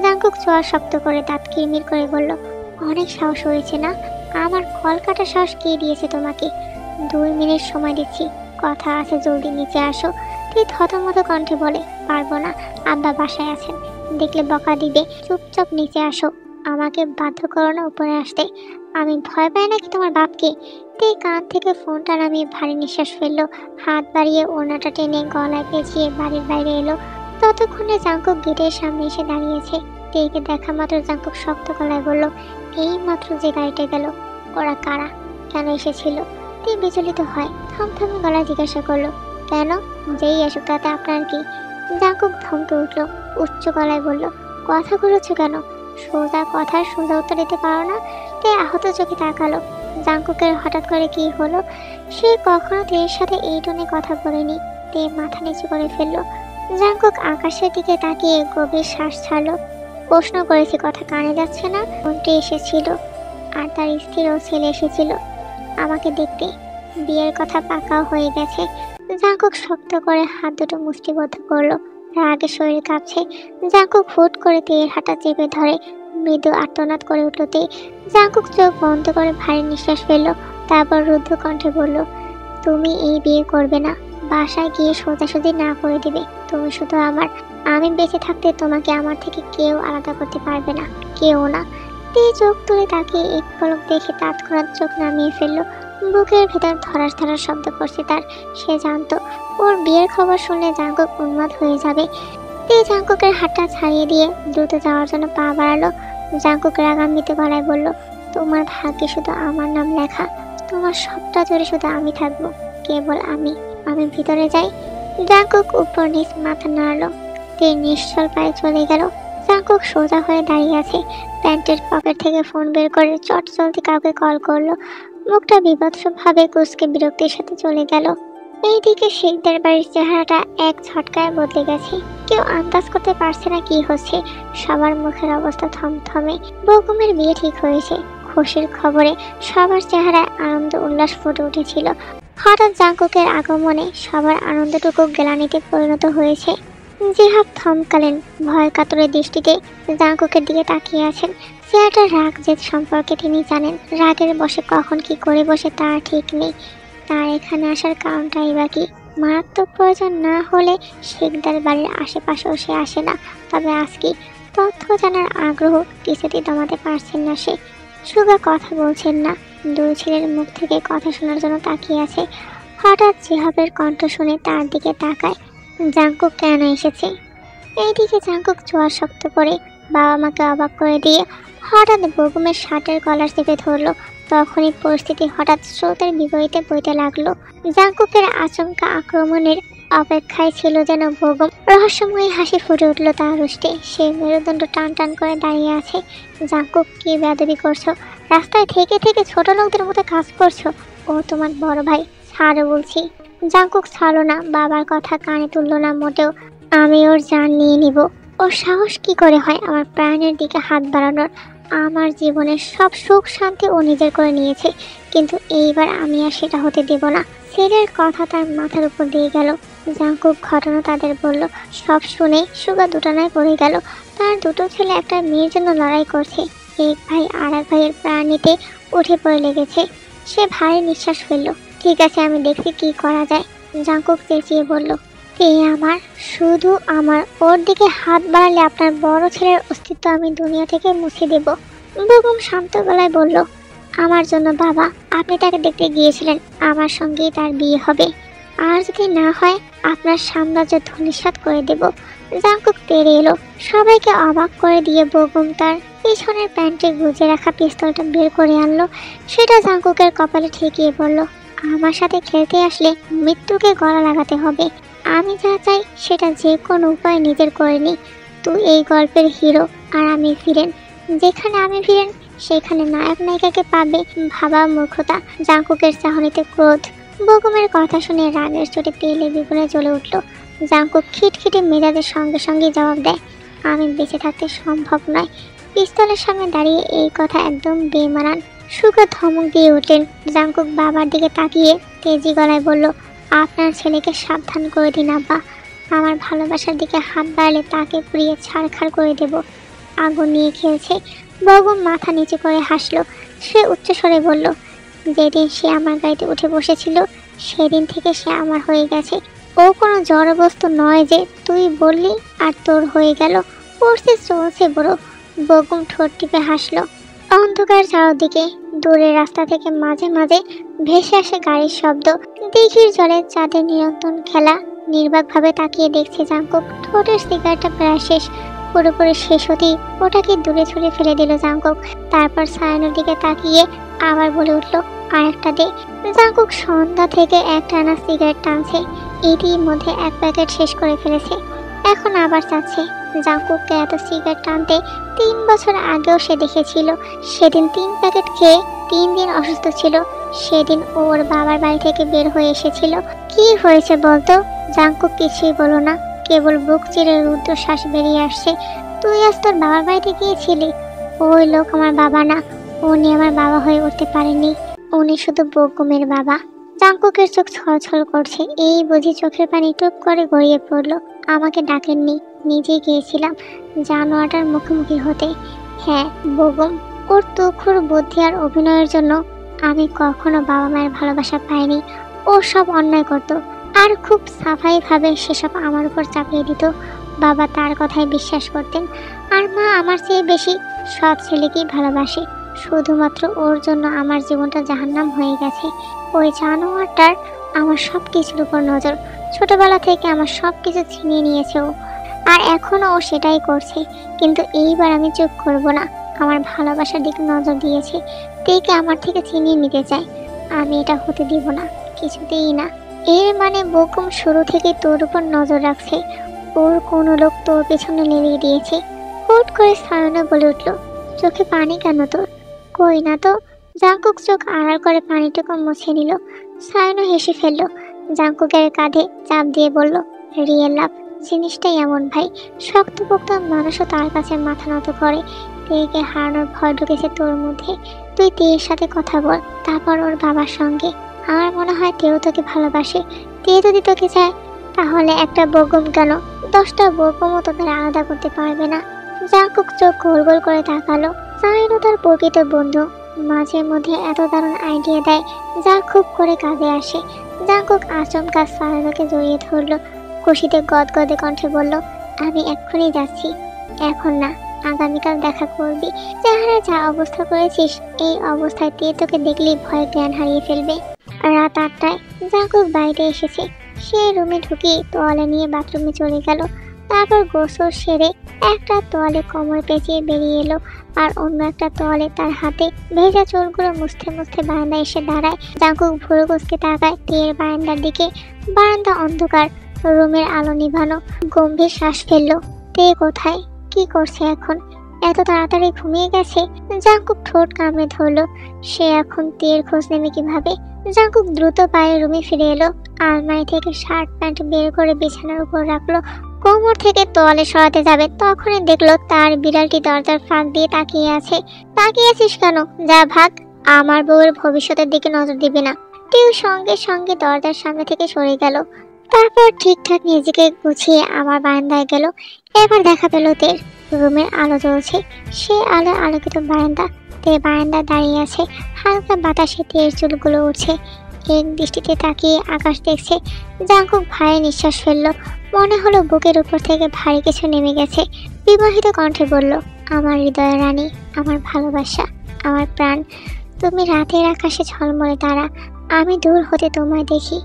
জাঙ্কুক চোয়ার শক্ত করে দাঁত কিরমির করে বলল, অনেক সাহস হয়েছে না? আমার কল কাটার সাহস কে দিয়েছে তোমাকে? 2 মিনিট সময় দিচ্ছি, কথা আছে, জলদি নিচে আসো। তুই থতমত কণ্ঠে বলে, পারবো না, আব্বা বাসায় আছেন, দেখলে বকা দিবে, চুপচাপ নিচে আসো। আমাকে বাধ্য করো না উপরে আসতে। আমি ভয় পাই নাকি তোমার বাপকে? তুই কান থেকে ফোনটা নামিয়ে ভারী নিঃশ্বাস ফেললো। হাত বাড়িয়ে ওড়নাটা টেনে গলায় পেঁচিয়ে বাড়ির বাইরে এলো। ততক্ষণে জাঙ্কুক গেটের সামনে এসে দাঁড়িয়েছে। তেকে দেখা মাত্র জাঙ্কুক শক্ত গলায় বলল, এই মাত্র যে গাড়িটা গেল, ওরা কারা? কেন এসেছিল? তে বিচলিত হয়, থমথমে গলায় জিজ্ঞাসা করলো, কেন? যেই আসুক তাতে আপনার কি? জাঙ্কুক ধমকে উঠলো, উচ্চ গলায় বলল, কথা ঘুরোচ্ছ কেন? সোজা কথার সোজা উত্তর দিতে পারো না? তে আহত চোখে তাকালো। জাঙ্কুকের হঠাৎ করে কি হলো? সে কখনো তের সাথে এই টোনে কথা বলেনি। তে মাথা নিচু করে ফেললো। জাঙ্কুক আকাশের দিকে তাকিয়ে গভীর শ্বাস ছাড়লো। প্রশ্ন করেছি, কথা কানে যাচ্ছে না? মন্ত্রী এসেছিল আর তার স্ত্রী ও ছেলে এসেছিল আমাকে দেখতে। বিয়ের কথা পাকাও হয়ে গেছে। জাঙ্কুক শক্ত করে হাত দুটো মুষ্টিবদ্ধ করলো। রাগে শরীর কাঁপছে। জাঙ্কুক হুট করে তের হাঁটা চেপে ধরে। মৃদু আর্তনাদ করে উঠলো তে। জাঙ্কুক চোখ বন্ধ করে ভারী নিঃশ্বাস ফেললো। তারপর রুদ্ধ কণ্ঠে বলল, তুমি এই বিয়ে করবে না। বাসায় গিয়ে সোজাসুজি না করে দিবে। তুমি শুধু আমার। আমি বেঁচে থাকতে তোমাকে আমার থেকে কেউ আলাদা করতে পারবে না, কেউ না। তে চোখ তুলে তাকিয়ে এক পলক দেখে তৎক্ষণাৎ চোখ নামিয়ে ফেললো। বুকের ভেতর ধরাস ধরাস শব্দ করছে তার। সে জানতো ওর বিয়ের খবর শুনলে জাঙ্কুক উন্মাদ হয়ে যাবে। তে জাঙ্কুকের হাতটা ছাড়িয়ে দিয়ে দ্রুত যাওয়ার জন্য পা বাড়ালো। জাঙ্কুক রাগান্বিত গলায় বলল, তোমার ভাগ্যে শুধু আমার নাম লেখা, তোমার সবটা জুড়ে শুধু আমি থাকবো, কেবল আমি। আমি ভিতরে যাই। জাঙ্কুক উপর নিচ মাথা নাড়ালো। তে নিশ্চল পায়ে চলে গেল। জাঙ্কুক সোজা হয়ে দাঁড়িয়ে আছে। প্যান্টের পকেট থেকে ফোন বের করে চট চলতি কাউকে কল করলো। মুখটা বিভৎসভাবে কুঁচকে বিরক্তির সাথে চলে গেল। এইদিকে শেখদের বাড়ির চেহারাটা এক ঝটকায় বদলে গেছে। কেউ আন্দাজ করতে পারছে না কি হচ্ছে। সবার মুখের অবস্থা থমথমে। বকুমের বিয়ে ঠিক হয়েছে। খুশির খবরে সবার চেহারায় আনন্দ উল্লাস ফুটে উঠেছিল। হঠাৎ জাঙ্কুকের আগমনে সবার আনন্দটুকু গ্লানিতে পরিণত হয়েছে। জিহাব থমকালেন, ভয় কাতরে দৃষ্টিতে জাঙ্কুকের দিকে তাকিয়ে আছেন। চেহারাটার রাগ জেদ সম্পর্কে তিনি জানেন। রাগের বশে কখন কি করে বসে তার ঠিক নেই। তার এখানে আসার কারণটাই বা কি? মারাত্মক প্রয়োজন না হলে শেখদার বাড়ির আশেপাশেও সে আসে না। তবে আজকে তথ্য জানার আগ্রহ কিছুতেই দমাতে পারছেন না সে। সুগা কথা বলছেন না। দুই ছেলের মুখ থেকে কথা শোনার জন্য তাকিয়ে আছে। হঠাৎ জিহাবের কণ্ঠ শুনে তার দিকে তাকায়। জাঙ্কুক কেন এসেছে? এইদিকে জাঙ্কুক জোয়ার শক্ত করে বাবা মাকে অবাক করে দিয়ে হঠাৎ বগুমের শার্টের কলার চেপে ধরলো। তখনই পরিস্থিতি হঠাৎ স্রোতের বিপরীতে বইতে লাগলো। জাঙ্কুকের আচমকা আক্রমণের অপেক্ষায় ছিল যেন বগুম। রহস্যময়ী হাসি ফুটে উঠল তার রুষ্টে। সে মেরুদণ্ড টান টান করে দাঁড়িয়ে আছে। জাঙ্কুক, কি বেয়াদবি করছো? রাস্তায় থেকে থেকে ছোট লোকদের মতো কাজ করছো। ও তোমার বড় ভাই, ছাড়ো বলছি। জাঙ্কুক ছাড়লো না, বাবার কথা কানে তুললো না মোটেও। আমি ওর জান নিয়ে নিব। ওর সাহস কি করে হয় আমার প্রাণের দিকে হাত বাড়ানোর? আমার জীবনের সব সুখ শান্তি ও নিজের করে নিয়েছে, কিন্তু এইবার আমি আর সেটা হতে দেব না। ছেলের কথা তার মাথার উপর দিয়ে গেল। জাঙ্কুক ঘটনা তাদের বলল। সব শুনে সুগা দুটানায় পড়ে গেল। তার দুটো ছেলে একটা মেয়ের জন্য লড়াই করছে। এক ভাই আর এক ভাইয়ের প্রাণ নিতে উঠে পড়ে লেগেছে। সে ভারী নিঃশ্বাস ফেলল। ঠিক আছে, আমি দেখছি কি করা যায়। জাঙ্কুক চেঁচিয়ে বলল, আমার, শুধু আমার। ওর দিকে হাত বাড়ালে আপনার বড় ছেলের অস্তিত্ব আমি দুনিয়া থেকে মুছে দেব। বেগম শান্ত গলায় বলল, আমার জন্য বাবা, আপনি তাকে দেখতে গিয়েছিলেন। আমার সঙ্গেই তার বিয়ে হবে। আর যদি না হয় আপনার সাম্রাজ্য ধূলিসাৎ করে দেব। জাঙ্কুক তেড়ে এলো। সবাইকে অবাক করে দিয়ে বেগম তার পিছনের প্যান্টে গুজে রাখা পিস্তলটা বের করে আনলো। সেটা জাঙ্কুকের কপালে ঠেকিয়ে বলল, আমার সাথে খেলতে আসলে মৃত্যুকে গলা লাগাতে হবে। আমি যা চাই সেটা যে কোনো উপায় নিজের করে নি। তুই এই গল্পের হিরো আর আমি ভিলেন। যেখানে আমি ভিলেন সেখানে নায়ক নায়িকাকে পাবে ভাবা মূর্খতা। জাঙ্কুকের চাহনিতে ক্রোধ। বেগমের কথা শুনে রাগের চোটে তেলে বিগুনে জ্বলে উঠল। জাঙ্কুক খিটখিটে মেজাজের সঙ্গে সঙ্গে জবাব দেয়, আমি বেঁচে থাকতে সম্ভব নয়। পিস্তলের সামনে দাঁড়িয়ে এই কথা একদম বেমানান। সুগা ধমক দিয়ে উঠলেন। জাঙ্কুক বাবার দিকে তাকিয়ে তেজি গলায় বলল, আপনার ছেলেকে সাবধান করে দিন আব্বা। আমার ভালোবাসার দিকে হাত বাড়ালে তাকে পুড়িয়ে ছাড়খাড় করে দেব। আগুন নিয়ে খেলছে। বেগম মাথা নিচু করে হাসলো। সে উচ্চস্বরে বলল, যেদিন সে আমার গাড়িতে উঠে বসেছিল সেদিন থেকে সে আমার হয়ে গেছে। ও কোনো জড়বস্তু নয় যে তুই বললি আর তোর হয়ে গেল। পড়ছে চলছে বড়। বেগম ঠোঁট টিপে হাসলো। অন্ধকার চারদিকে। দূরের রাস্তা থেকে মাঝে মাঝে ভেসে আসে গাড়ির শব্দ। দিঘির জলে চাঁদের নিরন্তর খেলা। নির্বাকভাবে তাকিয়ে দেখছে জাঙ্কুক। ঠোঁটের সিগারেটটা প্রায় শেষ। পুরোপুরি শেষ হতেই ওটাকে দূরে ছুঁড়ে ফেলে দিল জাঙ্কুক। তারপর সায়নের দিকে তাকিয়ে আবার বলে উঠল, আর একটা দে। জাঙ্কুক সন্ধ্যা থেকে একটানা সিগারেট টানছে। ইতিমধ্যে এক প্যাকেট শেষ করে ফেলেছে। এখন আবার চাচ্ছে। জাঙ্কুককে এত সিগারেট টানতে 3 বছর আগেও সে দেখেছিল। সেদিন 3 প্যাকেট খেয়ে 3 দিন অসুস্থ ছিল। সেদিন ওর বাবার বাড়ি থেকে বের হয়ে এসেছিল। কি হয়েছে বলতো? জাঙ্কুক কিছুই বলো না, কেবল বুক চিরে রুদ্ধশ্বাস বেরিয়ে আসছে। তুই আজ তোর বাবার বাড়িতে গিয়েছিলি? ওই লোক আমার বাবা না। উনি আমার বাবা হয়ে উঠতে পারেনি। উনি শুধু বেগমের বাবা। জাঙ্কুকের চোখ ছলছল করছে। এই বুঝি চোখের পানি টুপ করে গড়িয়ে পড়লো। আমাকে ডাকেননি, নিজেই গিয়েছিলাম জানোয়ারটার মুখোমুখি হতে। হ্যাঁ, বেগম। ওর তুখুর বুদ্ধি আর অভিনয়ের জন্য আমি কখনো বাবা মায়ের ভালোবাসা পাইনি। ও সব অন্যায় করত আর খুব সাফাইভাবে সেসব আমার উপর চাপিয়ে দিত। বাবা তার কথায় বিশ্বাস করতেন, আর মা আমার চেয়ে বেশি সৎ ছেলেকেই ভালোবাসে। শুধুমাত্র ওর জন্য আমার জীবনটা জাহান্নাম হয়ে গেছে। ওই জানোয়ারটার আমার সব কিছুর উপর নজর। ছোটবেলা থেকে আমার সব কিছু ছিনিয়ে নিয়েছে ও। আর এখনো ও সেটাই করছে। কিন্তু এইবার আমি চুপ করব না। আমার ভালোবাসার দিকে নজর দিয়েছে, তেকে আমার থেকে ছিনিয়ে নিতে চায়। আমি এটা হতে দিব না, কিছুতেই না। এর মানে বকুম শুরু থেকে তোর উপর নজর রাখছে। ওর কোনো লোক তোর পেছনে লেলিয়ে দিয়েছে। হুট করে সায়না বলে উঠল, চোখে পানি কেন তোর? কই না তো। জাঙ্কুক চোখ আড়াল করে পানিটুকু মুছে নিল। সায়না হেসে ফেলল। জাঙ্কুকের কাঁধে চাপ দিয়ে বলল, রিয়েল লাভ জিনিসটাই এমন ভাই, শক্তপোক্ত মানুষও তার কাছে মাথা নত করে। তেকে হারানোর ভয় ঢুকেছে তোর মধ্যে। তুই তেয়ের সাথে কথা বল, তারপর ওর বাবার সঙ্গে। আমার মনে হয় তেও তোকে ভালোবাসে। তে যদি তোকে চায় তাহলে একটা বগম কেন, 10টা বগমও তোদের আলাদা করতে পারবে না। জাঙ্কুক চোখ গোল গোল করে তাকালো। সাইনও তার প্রকৃত বন্ধু, মাঝে মধ্যে এত দারুণ আইডিয়া দেয় যা খুব করে কাজে আসে। জাঙ্কুক আচমকা সায়নাকে জড়িয়ে ধরলো। খুশিতে গদগদে কণ্ঠে বলল, আমি এক্ষুনি যাচ্ছি। এখন না, আগামীকাল দেখা করবি। চেহারা যা অবস্থা করেছিস, এই অবস্থায় তে তোকে দেখলেই ভয় জ্ঞান হারিয়ে ফেলবে। রাত 8টায় জাঙ্কুক বাড়িতে এসেছে। সে রুমে ঢুকে তোয়ালে নিয়ে বাথরুমে চলে গেল। তারপর গোসল সেরে একটা তোয়ালে কোমর পেঁচিয়ে বেরিয়ে এলো, আর অন্য একটা তোয়ালে তার হাতে। ভেজা চুলগুলো মুছতে মুছতে বারান্দায় এসে দাঁড়ায়। জাঙ্কুক ভুরু কুঁচকে তাকায় তের বারান্দার দিকে। বারান্দা অন্ধকার, রুমের আলো নিভানো। গম্ভীর শ্বাস ফেললো। তে কোথায়, কি করছে এখন? এত তাড়াতাড়ি ঘুমিয়ে গেছে? জাঙ্কুক ঠোঁট কামড়ে ধরলো। সে এখন তের খোঁজ নেবে কিভাবে? জাঙ্কুক দ্রুত পায়ে রুমে ফিরে এলো। আলমারি থেকে শার্ট প্যান্ট বের করে বিছানার উপর রাখলো। কোমর থেকে তোয়ালে সরাতে যাবে, তখনই দেখলো তার বিড়ালটি দরজার ফাঁক দিয়ে তাকিয়ে আছে। তাকিয়ে আছিস কেন? যা ভাগ, আমার বউয়ের ভবিষ্যতের দিকে নজর দিবি না। তেও সঙ্গে সঙ্গে দরজার সামনে থেকে সরে গেল। তারপর ঠিকঠাক নিজেকে গুছিয়ে আমার বারান্দায় গেল। এবার দেখা পেল তের রুমের আলো জ্বলছে। সে আলো আলোকিত বারান্দা। তে বারান্দায় দাঁড়িয়ে আছে। হালকা বাতাসে তের চুলগুলো উঠছে। এক দৃষ্টিতে তাকিয়ে আকাশ দেখছে। জাঙ্কুক ভারী নিঃশ্বাস ফেলল। মনে হলো বুকের উপর থেকে ভারী কিছু নেমে গেছে। বিবাহিত কণ্ঠে বলল, আমার হৃদয়ের রানী, আমার ভালোবাসা, আমার প্রাণ, তুমি রাতের আকাশে ঝলমলে তারা। আমি দূর হতে তোমায় দেখি,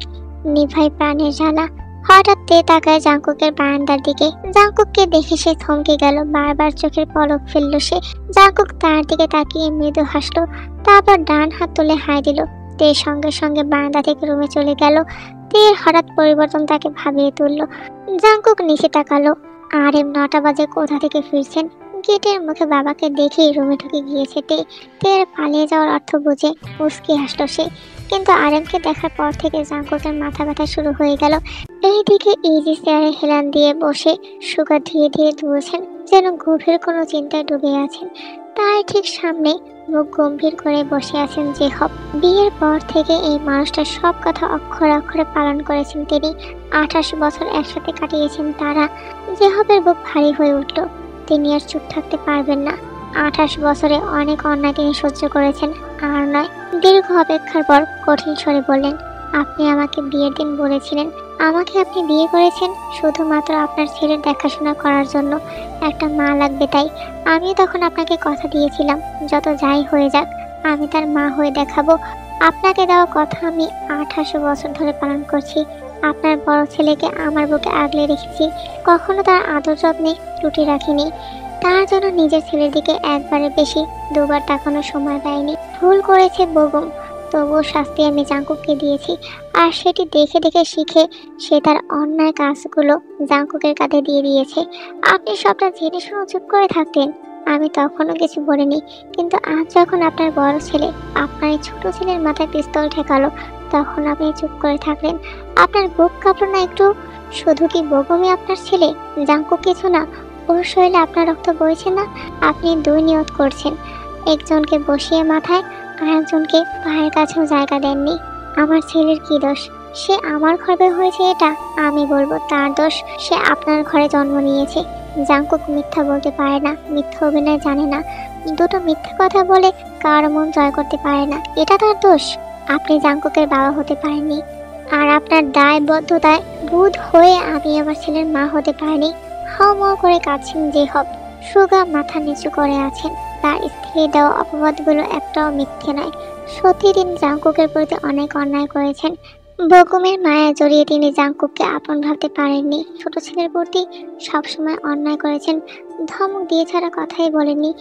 নিভাই প্রাণের জ্বালা। হঠাৎ তে তাকায় জাঙ্কুকের বারান্দার দিকে। জাঙ্কুককে দেখে সে থমকে গেল। বারবার চোখের পলক ফেলল সে। জাঙ্কুক তার দিকে তাকিয়ে মৃদু হাসলো। তারপর ডান হাত তুলে হাই দিল। তে সঙ্গে সঙ্গে বারান্দা থেকে রুমে চলে গেল। তের হঠাৎ পরিবর্তন তাকে ভাবিয়ে তুলল। জাঙ্কুক নিচে তাকালো। আর 9টা বাজে কোথা থেকে ফিরছেন? গেটের মুখে বাবাকে দেখেই রুমে ঢুকে গিয়েছে তে। তের পালিয়ে যাওয়ার অর্থ বুঝে মুচকি হাসলো সে। কিন্তু আরেমকে দেখার পর থেকে জাঙ্কুকের মাথা ব্যথা শুরু হয়ে গেল। এইদিকে ইজি চেয়ারে হেলান দিয়ে বসে সুগা ধীরে ধীরে দুলছেন, যেন গভীর কোনো চিন্তায় ডুবে আছেন। তার ঠিক সামনে মুখ গম্ভীর করে বসে আছেন জেহব। বিয়ের পর থেকে এই মানুষটার সব কথা অক্ষরে অক্ষরে পালন করেছেন তিনি। 28 বছর একসাথে কাটিয়েছেন তারা। জেহবের বুক ভারী হয়ে উঠল। তিনি আর চুপ থাকতে পারবেন না। 28 বছরে অনেক অন্যায় তিনি সহ্য করেছেন, আর নয়। দীর্ঘ অপেক্ষার পর কঠিন স্বরে বললেন, আপনি আমাকে বিয়ের দিন বলেছিলেন আমাকে আপনি বিয়ে করেছেন শুধুমাত্র আপনার ছেলের দেখাশোনা করার জন্য, একটা মা লাগবে তাই। আমিও তখন আপনাকে কথা দিয়েছিলাম, যত যাই হয়ে যাক আমি তার মা হয়ে দেখাবো। আপনাকে দেওয়া কথা আমি 28 বছর ধরে পালন করছি। আপনার বড় ছেলেকে আমার বুকে আগলে রেখেছি, কখনো তার আদর যত্নে ত্রুটি রাখিনি। তার জন্য নিজের ছেলের দিকে একবারের বেশি 2বার তাকানোর সময় দেয়নি। ভুল করেছে বগম, তবুও শাস্তি আমি জাঙ্কুককে দিয়েছি। আর সেটি দেখে দেখে শিখে সে তার অন্যায় কাজগুলো জাঙ্কুকের কাঁধে দিয়ে দিয়েছে। আপনি সবটা জেনে শুনে চুপ করে থাকতেন, আমি তখনও কিছু বলিনি। কিন্তু আজ যখন আপনার বড় ছেলে আপনার এই ছোট ছেলের মাথায় পিস্তল ঠেকালো, তখন আপনি চুপ করে থাকলেন। আপনার বুক কাঁপলো না একটু? শুধু কি বগমই আপনার ছেলে, জাঙ্কুক কিছু না? ওর শরীরে আপনার রক্ত বইছে না? আপনি 2 নিয়ত করছেন, একজনকে বসিয়ে মাথায় আর একজনকে পায়ের কাছেও জায়গা দেননি। আমার ছেলের কি দোষ? সে আমার ঘরে হয়েছে, এটা আমি বলবো তার দোষ। সে আপনার ঘরে জন্ম নিয়েছে। জাঙ্কুক মিথ্যা বলতে পারে না, মিথ্যা অভিনয় জানে না। দুটো মিথ্যা কথা বলে কার মন জয় করতে পারে না, এটা তার দোষ। আপনি জাঙ্কুকের বাবা হতে পারেননি, আর আপনার দায়বদ্ধতায় বুধ হয়ে আমি আমার ছেলের মা হতে পারিনি। হাউমাউ করে কাঁদছেন জেহব। সুগা মাথা নিচু করে আছেন। তার স্ত্রী দেওয়া অপবাদগুলো একটাও মিথ্যে নয়। সত্যি তিনি জাঙ্কুকের প্রতি অনেক অন্যায় করেছেন। বকুমের মায়া জড়িয়ে তিনি জাংকুককে আপন ভাবতে পারেননি। ছোট ছেলের প্রতি সবসময় অন্যায় করেছেন, ধমক দিয়ে ছাড়া কথাই বলেননি।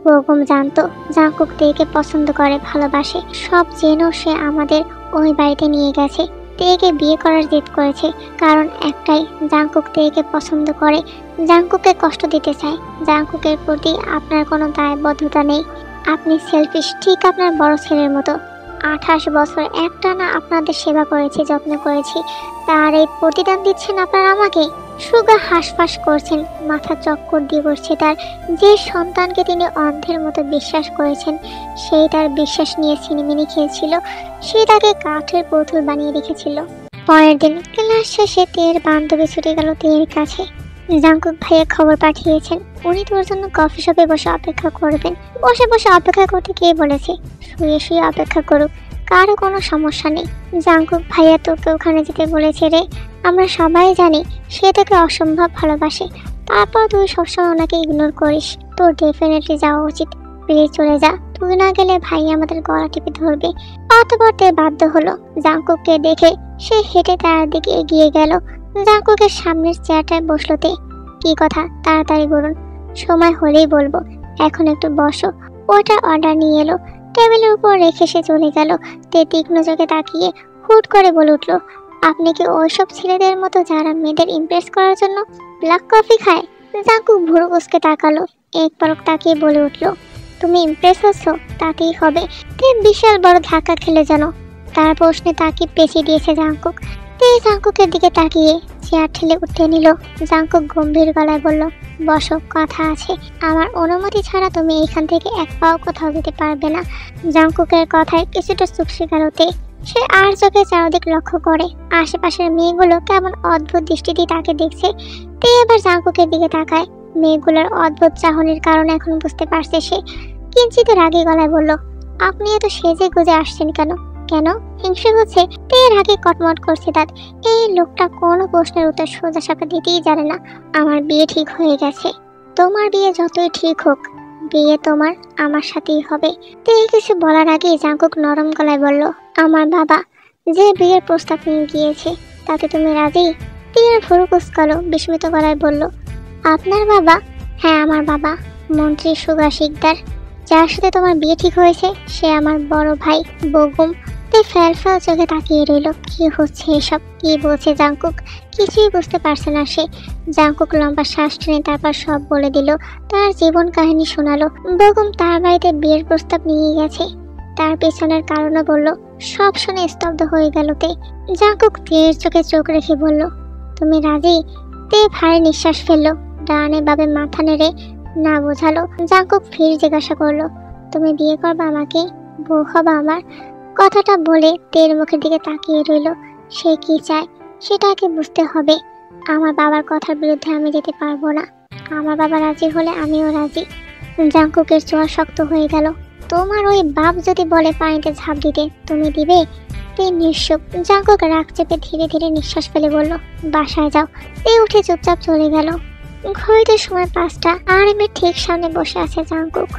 বকুম জানতো জাংকুক তেকে পছন্দ করে, ভালোবাসে। সব জেনেও সে আমাদের ওই বাড়িতে নিয়ে গেছে, তেকে বিয়ে করার জেদ করেছে। কারণ একটাই, জাংকুক তেকে পছন্দ করে, জাংকুককে কষ্ট দিতে চায়। জাংকুকের প্রতি আপনার কোনো দায়বদ্ধতা নেই। আপনি সেলফিশ, ঠিক আপনার বড় ছেলের মতো। 28 বছর একটানা আপনাদের সেবা করেছি, যত্ন করেছি, তার এই প্রতিদান দিচ্ছেন আপনারা আমাকে? সুগা হাঁসফাঁস করছেন, মাথা চক্কর দিয়ে বসছে তার। যে সন্তানকে তিনি অন্ধের মতো বিশ্বাস করেছেন, সেই তার বিশ্বাস নিয়ে ছিনিমিনি খেয়েছিল, সে তাকে কাঠের পুতুল বানিয়ে রেখেছিল। পরের দিন ক্লাস শেষে তের বান্ধবী ছুটে গেল তের কাছে। জাংকুক ভাইয়া খবর পাঠিয়েছেন, উনি তোর জন্য কফি শপে বসে অপেক্ষা করবেন। বসে বসে অপেক্ষা করতে কে বলেছে? শুয়ে শুয়ে অপেক্ষা করুক, কারো কোনো সমস্যা নেই। জাংকুক ভাইয়া তোকে ওখানে যেতে বলেছে রে। আমরা সবাই জানি সে তোকে অসম্ভব ভালোবাসে, তারপর তুই সবসময় ওনাকে ইগনোর করিস। তোর ডেফিনেটলি যাওয়া উচিত, প্লিজ চলে যা। তুই না গেলে ভাই আমাদের গলা টিপে ধরবে। অতঃপর তে বাধ্য হলো। জাংকুককে দেখে সে হেঁটে তার দিকে এগিয়ে গেল। জাংকুকের সামনের চেয়ারটায় বসলো তে। কি কথা, তাড়াতাড়ি বলুন, সময় হলেই বলবো। এখন একটু বসো। ওটা অর্ডার নিয়ে এলো, টেবিলের উপর রেখে সে চলে গেল। তে তীক্ষ্ণ চোখে তাকিয়ে হুট করে বলে উঠল, আপনি কি ওইসব ছেলেদের মতো যারা মেয়েদের ইমপ্রেস করার জন্য ব্ল্যাক কফি খায়? জাংকুক ভুরু কুঁচকে তাকালো, এক পলক তাকিয়ে বলে উঠল, তুমি ইমপ্রেস হচ্ছ? তাতেই হবে। তে বিশাল বড় ধাক্কা খেলে যেন। তার প্রশ্নে তাকে পেঁচিয়ে দিয়েছে জাংকুক। তে জাংকুকের দিকে তাকিয়ে চেয়ার ঠেলে উঠে নিল। জাংকুক গম্ভীর গলায় বলল, বসো, কথা আছে। আমার অনুমতি ছাড়া তুমি এখান থেকে এক পাও কোথাও যেতে পারবে না। জাংকুকের কথায় কিছুটা চুপসে গেল তে। সে আর চোখে চারদিক লক্ষ্য করে, আশেপাশের মেয়েগুলো কেমন অদ্ভুত দৃষ্টিতে তাকে দেখছে। তে এবার জাংকুকের দিকে তাকায়। মেয়েগুলোর অদ্ভুত চাহনির কারণে এখন বুঝতে পারছে সে। কিঞ্চিত রাগী গলায় বলল, আপনি এত সেজে গুজে আসছেন কেন? কেন হিংসে হচ্ছে? তের আগে কটমট করছে দাঁত। এই লোকটা কোনো প্রশ্নের উত্তর সোজা সাপটা দিতেই জানে না। আমার বিয়ে ঠিক হয়ে গেছে। তোমার বিয়ে যতই ঠিক হোক, বিয়ে তোমার আমার সাথেই হবে। তে কিছু বলার আগে জাংকুক নরম গলায় বলল, আমার বাবা যে বিয়ের প্রস্তাব নিয়ে গিয়েছে, তাতে তুমি রাজি? তীর ভুরু কুঁচকালো, বিস্মিত গলায় বলল, আপনার বাবা? হ্যাঁ, আমার বাবা, মন্ত্রী সুগা শিকদার। যার সাথে তোমার বিয়ে ঠিক হয়েছে সে আমার বড় ভাই বগুম। তে ফ্যাল ফ্যাল চোখে তাকিয়ে রইল। কি হচ্ছে এসব? কি বলছে জাংকুক? কিছুই বুঝতে পারছে না সে। জাংকুক লম্বা শ্বাস টেনে তারপর সব বলে দিল, তার জীবন কাহিনী শোনালো। বগুম তার বাড়িতে বিয়ের প্রস্তাব নিয়ে গেছে, তার পেছনের কারণও বলল। সব শুনে স্তব্ধ হয়ে গেল তে। জাংকুক তের চোখে চোখ রেখে বলল, তুমি রাজি? তে ভারী নিঃশ্বাস ফেললো, ডানে বাবে মাথা নেড়ে না বোঝালো। জাংকুক ফির জিজ্ঞাসা করলো, তুমি বিয়ে করবে আমাকে? বউ হবা আমার? কথাটা বলে তের মুখের দিকে তাকিয়ে রইল। সে কি চায় সেটাকে বুঝতে হবে। আমার বাবার কথার বিরুদ্ধে আমি যেতে পারবো না। আমার বাবা রাজি হলে আমিও রাজি। জাংকুকের চোয়া শক্ত হয়ে গেল। তোমার ওই বাপ যদি বলে পানিতে ঝাঁপ দিতে, তুমি দিবে? তে নিঃশুপ। জাংকুক রাগ চেপে ধীরে ধীরে নিঃশ্বাস ফেলে বলল, বাসায় যাও। তে উঠে চুপচাপ চলে গেল। ঘড়িতে সময় 5টা। আরএমের ঠিক সামনে বসে আছে জাংকুক।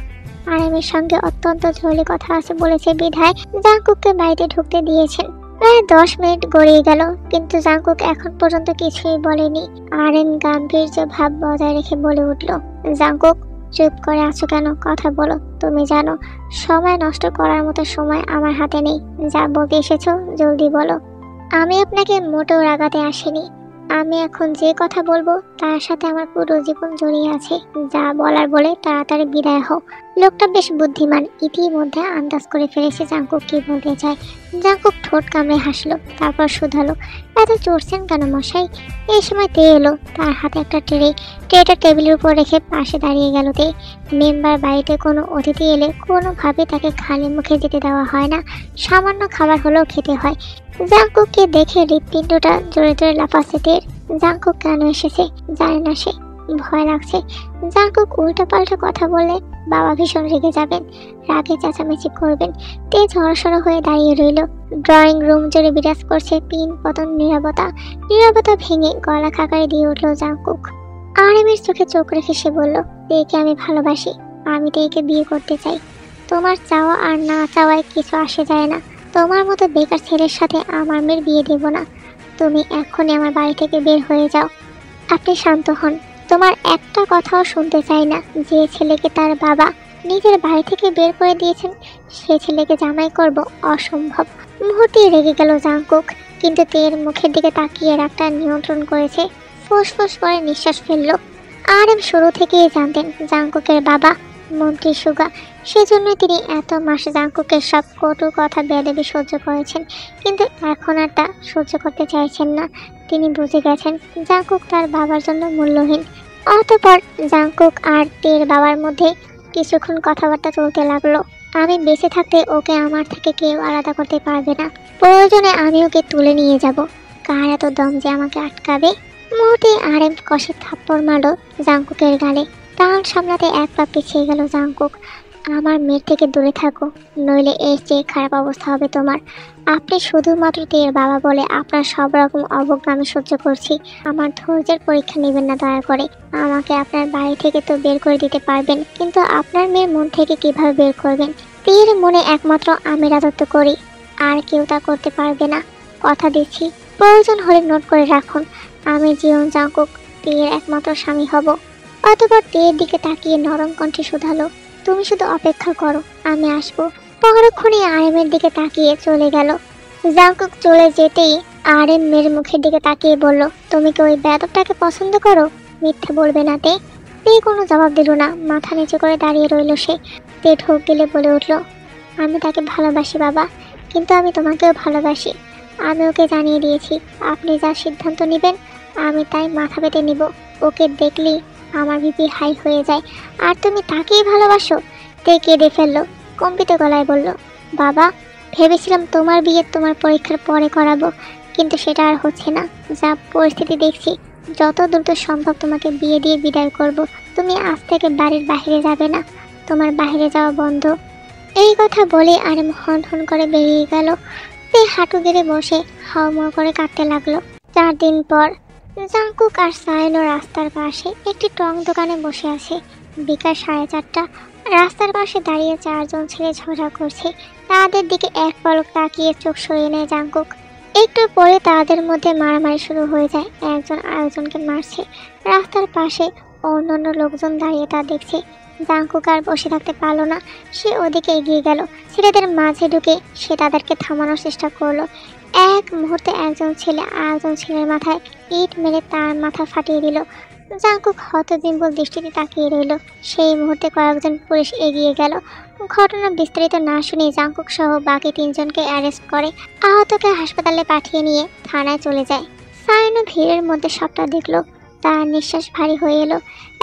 আরএমের সঙ্গে অত্যন্ত জরুরি কথা আছে বলেছে বিধায় জাংকুককে বাড়িতে ঢুকতে দিয়েছেন। প্রায় 10 মিনিট গড়িয়ে গেল, কিন্তু জাংকুক এখন পর্যন্ত কিছুই বলেনি। আরএম গাম্ভীর্য ভাব বজায় রেখে বলে উঠল, জাংকুক, চুপ করে আছো কেন? কথা বলো। তুমি জানো সময় নষ্ট করার মতো সময় আমার হাতে নেই। যা বলতে এসেছো জলদি বলো। আমি আপনাকে মোটেও রাগাতে আসিনি। আমি এখন যে কথা বলবো তার সাথে আমার পুরো জীবন জড়িয়ে আছে। যা বলার বলে তাড়াতাড়ি বিদায় হও। লোকটা বেশ বুদ্ধিমান, ইতিমধ্যে আন্দাজ করে ফেলেছে জাংকুক কি বলতে চায়। জাংকুক ঠোঁট কামড়ে হাসলো, তারপর শুধালো, এত চড়ছেন কেন মশাই? এই সময় তে এলো, তার হাতে একটা ট্রেটা টেবিলের উপর রেখে পাশে দাঁড়িয়ে গেল তে। মেম্বার বাড়িতে কোনো অতিথি এলে কোনোভাবে তাকে খালি মুখে যেতে দেওয়া হয় না, সামান্য খাবার হলেও খেতে হয়। জাংকুককে দেখে হৃৎপিণ্ডটা জোরে জোরে লাফাচ্ছে তের। জাংকুক কেন এসেছে জানে না সে, ভয় লাগছে। জাংকুক উল্টা পাল্টা কথা বললে বাবা ভীষণ রেগে যাবেন, রাগে চেঁচামেচি করবেন। তে ঝড়সড় হয়ে দাঁড়িয়ে রইল। ড্রয়িং রুম জুড়ে বিরাজ করছে পিন পতন নীরবতা ভেঙে গলা খাকারি দিয়ে উঠল জাংকুক। আরএমের চোখে চোখ রেখে সে বলল, তেকে আমি ভালোবাসি, আমি তেকে বিয়ে করতে চাই। তোমার চাওয়া আর না চাওয়ায় কিছু আসে যায় না। তোমার মতো বেকার ছেলের সাথে আমার মেয়ের বিয়ে দেব না। তুমি এখনই আমার বাড়ি থেকে বের হয়ে যাও। আপনি শান্ত হন। তোমার একটা কথাও শুনতে চাই না। যে ছেলেকে তার বাবা নিজের বাড়ি থেকে বের করে দিয়েছেন সে ছেলেকে জামাই করব অসম্ভব। মুহূর্তেই রেগে গেল জাংকুক, কিন্তু তের মুখের দিকে তাকিয়ে রাগটা নিয়ন্ত্রণ করেছে। ফুসফুস করে নিঃশ্বাস ফেলল। আর শুরু থেকেই জানতেন জাংকুকের বাবা মন্ত্রী সুগা, সেজন্যই তিনি এত মাস জাংকুকের সব কটু কথা বেয়াদবি সহ্য করেছেন, কিন্তু এখন আর তা সহ্য করতে চাইছেন না। তিনি বুঝে গেছেন জাংকুক তার বাবার জন্য মূল্যহীন। অতঃপর জাংকুক আর তের বাবার মধ্যে কিছুক্ষণ কথাবার্তা চলতে লাগলো। আমি বেঁচে থাকতে ওকে আমার থেকে কেউ আলাদা করতে পারবে না। প্রয়োজনে আমি ওকে তুলে নিয়ে যাব। কার এত দম যে আমাকে আটকাবে? মুহূর্তে আরএম কষে থাপ্পড় মারল জাংকুকের গালে। টান সামলাতে এক পা পিছিয়ে গেল জাংকুক। আমার মেয়ের থেকে দূরে থাকো, নইলে এর চেয়ে খারাপ অবস্থা হবে তোমার। আপনি শুধুমাত্র তের বাবা বলে আপনার সব রকম অবজ্ঞা আমি সহ্য করছি। আমার ধৈর্যের পরীক্ষা নেবেন না দয়া করে। আমাকে আপনার বাড়ি থেকে তো বের করে দিতে পারবেন, কিন্তু আপনার মেয়ের মন থেকে কিভাবে বের করবেন? তের মনে একমাত্র আমি রাজত্ব করি, আর কেউ তা করতে পারবে না। কথা দিচ্ছি, প্রয়োজন হলে নোট করে রাখুন। আমি জীবন জাংকুক তের একমাত্র স্বামী হব। অতঃপর তের দিকে তাকিয়ে নরম কণ্ঠে শুধালো, তুমি শুধু অপেক্ষা করো, আমি আসবো। পরক্ষণে আরএমের দিকে তাকিয়ে চলে গেল। জাংকুক চলে যেতেই আরএম মেয়ের মুখের দিকে তাকিয়ে বলল, তুমি কি ওই বেয়াদবটাকে পছন্দ করো? মিথ্যে বলবে না তে। তে কোনো জবাব দিল না, মাথা নিচু করে দাঁড়িয়ে রইল সে। তে ঢোক গেলে বলে উঠল, আমি তাকে ভালোবাসি বাবা, কিন্তু আমি তোমাকেও ভালোবাসি। আমি ওকে জানিয়ে দিয়েছি আপনি যা সিদ্ধান্ত নেবেন আমি তাই মাথা পেতে নিব। ওকে দেখলেই আমার বিপি হাই হয়ে যায়। আর তুমি তাকেই ভালোবাসো? তে কেঁদে ফেললো, কম্পিত গলায় বলল, বাবা, ভেবেছিলাম তোমার বিয়ে তোমার পরীক্ষার পরে করাবো, কিন্তু সেটা আর হচ্ছে না। যা পরিস্থিতি দেখছি, যত দ্রুত সম্ভব তোমাকে বিয়ে দিয়ে বিদায় করব। তুমি আজ থেকে বাড়ির বাইরে যাবে না, তোমার বাইরে যাওয়া বন্ধ। এই কথা বলে আরএম হন হন করে বেরিয়ে গেল। তে হাঁটু গেড়ে বসে হাউমাউ করে কাঁদতে লাগলো। 4 দিন পর জাংকুক আর সায়েনো রাস্তার পাশে একটি টং দোকানে বসে আছে। বিকাল 4:30। রাস্তার পাশে দাঁড়িয়ে 4 জন ছেলে ঝগড়া করছে। তাদের দিকে এক পলক তাকিয়ে চোখ সরিয়ে নেয় জাংকুক। একটু পরে তাদের মধ্যে মারামারি শুরু হয়ে যায়। একজন আরেকজনকে মারছে। রাস্তার পাশে অন্যান্য লোকজন দাঁড়িয়ে তা দেখছে। জাংকুক আর বসে থাকতে পারল না, সে ওদিকে এগিয়ে গেল। ছেলেদের মাঝে ঢুকে সে তাদেরকে থামানোর চেষ্টা করলো। এক মুহূর্তে একজন ছেলে আরেকজন ছেলের মাথায় ইট মেরে তার মাথা ফাটিয়ে দিল। জাংকুক হতবিম্বল দৃষ্টিতে তাকিয়ে রইল। সেই মুহূর্তে কয়েকজন পুলিশ এগিয়ে গেল। ঘটনা বিস্তারিত না শুনে জাংকুক সহ বাকি 3 জনকে অ্যারেস্ট করে আহতকে হাসপাতালে পাঠিয়ে নিয়ে থানায় চলে যায়। সায়নও ভিড়ের মধ্যে সবটা দেখলো। তার নিঃশ্বাস ভারী হয়ে এলো।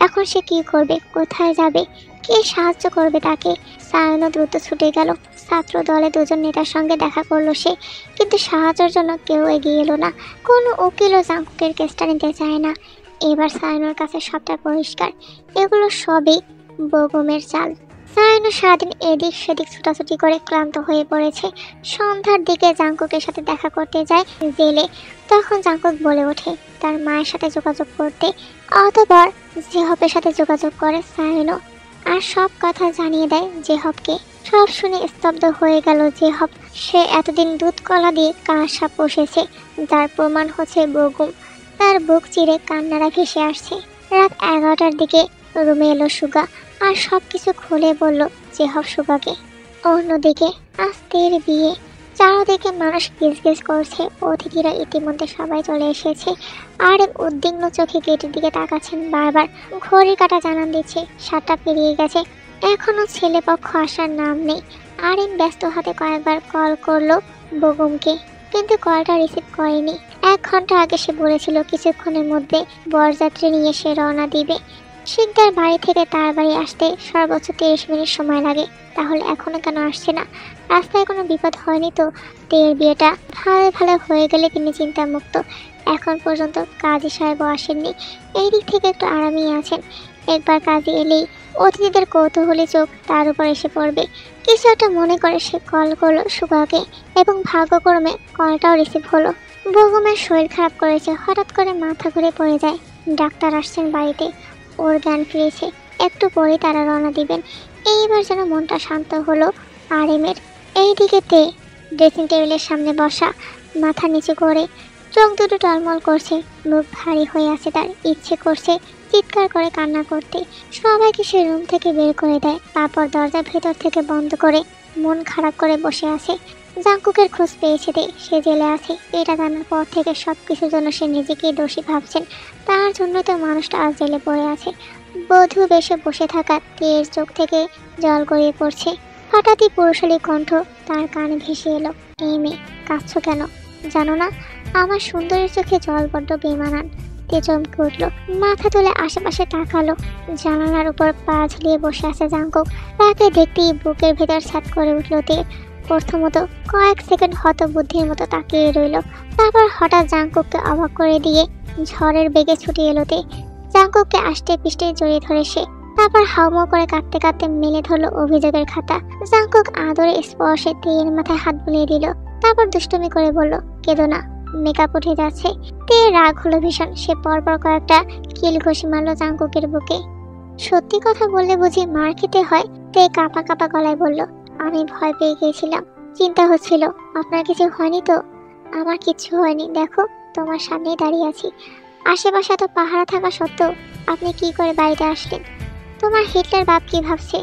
এখন সে কি করবে? কোথায় যাবে? কে সাহায্য করবে তাকে? সায়নও দ্রুত ছুটে গেল। ছাত্র দলে 2 জন নেতার সঙ্গে দেখা করলো সে, কিন্তু সাহায্যের জন্য কেউ এগিয়ে এলো না। কোনো উকিলও জাংকুকের কেসটা নিতে চায় না। এবার সায়নোর কাছে সবটা পরিষ্কার, এগুলো সবই বগমের চাল। সায়নো সারাদিন এদিক সেদিক ছুটাছুটি করে ক্লান্ত হয়ে পড়েছে। সন্ধ্যার দিকে জাংকুকের সাথে দেখা করতে যায় জেলে। তখন জাংকুক বলে ওঠে তার মায়ের সাথে যোগাযোগ করতে। অতঃপর জেহপের সাথে যোগাযোগ করে সায়নো, আর সব কথা জানিয়ে দেয় জেহপকে। সব শুনে স্তব্ধ হয়ে গেল জেহপ। সে এতদিন দুধ কলা দিয়ে কার সাপ বসেছে, যার প্রমাণ হচ্ছে বগুম। তার বুক চিরে কান্নারা ভেসে আসছে। রাত 11টার দিকে রুমে এলো সুগা আর সব কিছু খুলে বলল জেহপ সুগাকে। অন্যদিকে আস্তের বিয়ে। চারদিকে মানুষ গিজগিজ করছে। অতিথিরা ইতিমধ্যে সবাই চলে এসেছে। আর উদ্বিগ্ন চোখে গেটের দিকে তাকাচ্ছেন বারবার। ঘড়ির কাঁটা জানান দিচ্ছে 7টা পেরিয়ে গেছে। এখনো ছেলেপক্ষ আসার নাম নেই। আরিন ব্যস্ত হাতে কয়েকবার কল করলো বগুমকে, কিন্তু কলটা রিসিভ করেনি। 1 ঘন্টা আগে সে বলেছিল কিছুক্ষণের মধ্যে বরযাত্রী নিয়ে সে রওনা দিবে। শিকদার বাড়ি থেকে তার বাড়ি আসতে সর্বোচ্চ 30 মিনিট সময় লাগে। তাহলে এখনো কেন আসছে না? রাস্তায় কোনো বিপদ হয়নি তো? তের বিয়েটা ভালো ভালো হয়ে গেলে তিনি চিন্তামুক্ত। এখন পর্যন্ত কাজী সাহেবও আসেননি। এই দিক থেকে একটু আরামেই আছেন। একবার কাজী এলেই অতিথিদের কৌতূহলী চোখ তার উপর এসে পড়বে। কিছু একটা মনে করে সে কল করলো সুগাকে, এবং ভাগ্যক্রমে কলটাও রিসিভ হলো। বগুমের শরীর খারাপ করেছে, হঠাৎ করে মাথা ঘুরে পড়ে যায়। ডাক্তার আসছেন বাড়িতে, ওর জ্ঞান ফিরেছে। একটু পরে তারা রওনা দিবেন। এইবার যেন মনটা শান্ত হলো আরেমের। এইদিকে তে ড্রেসিং টেবিলের সামনে বসা, মাথা নিচু করে, চোখ দুটো টলমল করছে, মুখ ভারী হয়ে আছে তার। ইচ্ছে করছে চিৎকার করে কান্না করতে। সবাইকে সে রুম থেকে বের করে দেয়, তারপর দরজা ভেতর থেকে বন্ধ করে মন খারাপ করে বসে আছে। জাংকুকের খোঁজ পেয়েছে সে জেলে আছে। এটা জানার পর থেকে সব কিছুর জন্য সে নিজেকেই দোষী ভাবছেন। তার জন্য তো মানুষটা আজ জেলে পড়ে আছে। বধূ বেশে বসে থাকা তের চোখ থেকে জল গড়িয়ে পড়ছে। হঠাৎই পুরুষালী কণ্ঠ তার কানে ভেসে এলো, এই মেয়ে, কাঁদছো কেন? জানো না আমার সুন্দরের চোখে জল বড্ড বেমানান। তে চমকে উঠল, মাথা তুলে আশেপাশে তাকালো। জানালার উপর পা ঝুলিয়ে বসে আছে জাংকুক। তাকে দেখতেই বুকের ভেতর ছাদ করে উঠল তে। প্রথমত কয়েক সেকেন্ড হতবুদ্ধির মতো তাকিয়ে রইল, তারপর হঠাৎ জাংকুককে অবাক করে দিয়ে ঝড়ের বেগে ছুটে এলো তে। জাংকুককে আষ্টে পিষ্টে জড়িয়ে ধরে সে, তারপর হাউমাউ করে কাঁদতে কাঁদতে মেলে ধরলো অভিযোগের খাতা। জাংকুক আদরে স্পর্শে তের মাথায় হাত বুলিয়ে দিল, তারপর দুষ্টুমি করে বলল, কেঁদো না, মেকআপ উঠে যাচ্ছে। তে রাগ হলো ভীষণ। সে পরপর কয়েকটা কিল ঘষি মারলো জাংকুকের বুকে। সত্যি কথা বললে বুঝি মার খেতে হয়? তে কাঁপা কাঁপা গলায় বলল, আমি ভয় পেয়ে গিয়েছিলাম, চিন্তা হচ্ছিল। আপনার কিছু হয়নি তো? আমার কিচ্ছু হয়নি, দেখো তোমার সামনেই দাঁড়িয়ে আছি। আশেপাশে তো পাহারা থাকা সত্ত্বেও আপনি কি করে বাড়িতে আসলেন? তোমার হিটলার বাপ কি ভাবছে?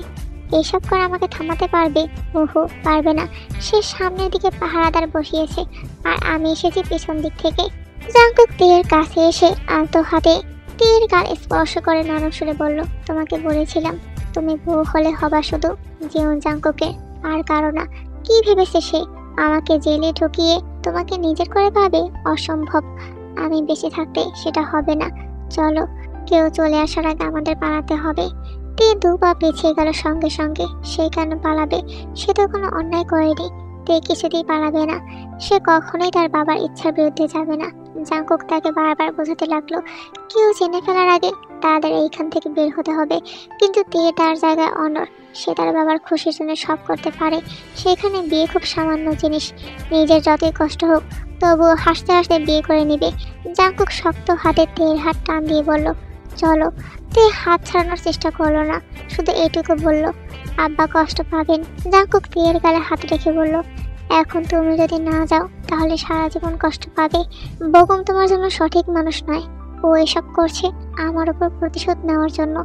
এইসব করে আমাকে থামাতে পারবে? ওহো, পারবে না। সে সামনের দিকে পাহারাদার বসিয়েছে আর আমি এসেছি পিছন দিক থেকে। জাংকুক তীরের কাছে এসে আলতো হাতে তীর গাল স্পর্শ করে নরম সুরে বলল, তোমাকে বলেছিলাম তুমি বউ হলে হবা শুধু জীবন জাংকুকে, আর কারো না। কি ভেবেছে সে আমাকে জেলে ঢুকিয়ে তোমাকে নিজের করে পাবে? অসম্ভব। আমি বেঁচে থাকতে সেটা হবে না। চলো, কেউ চলে আসার আগে আমাদের পালাতে হবে। তে দু পা পিছিয়ে গেল সঙ্গে সঙ্গে। সে কেন পালাবে? সে তো কোনো অন্যায় করেনি। তে কিছুতেই পালাবে না। সে কখনোই তার বাবার ইচ্ছার বিরুদ্ধে যাবে না। জাংকুক তাকে বারবার বোঝাতে লাগলো, কেউ জেনে ফেলার আগে তাদের এইখান থেকে বের হতে হবে। কিন্তু তে তার জায়গায় অনড়। সে তার বাবার খুশির জন্য সব করতে পারে। সেখানে বিয়ে খুব সামান্য জিনিস। নিজের যতই কষ্ট হোক তবুও হাসতে হাসতে বিয়ে করে নিবে। জাংকুক শক্ত হাতে তের হাত টান দিয়ে বলল, চলো। তে হাত ছাড়ানোর চেষ্টা করলো না, শুধু এইটুকু বলল, আব্বা কষ্ট পাবেন। জাংকুক তের গালে হাত রেখে বলল, এখন তুমি যদি না যাও তাহলে সারা জীবন কষ্ট পাবে। বগম তোমার জন্য সঠিক মানুষ নয়। ও এসব করছে আমার উপর প্রতিশোধ নেওয়ার জন্য।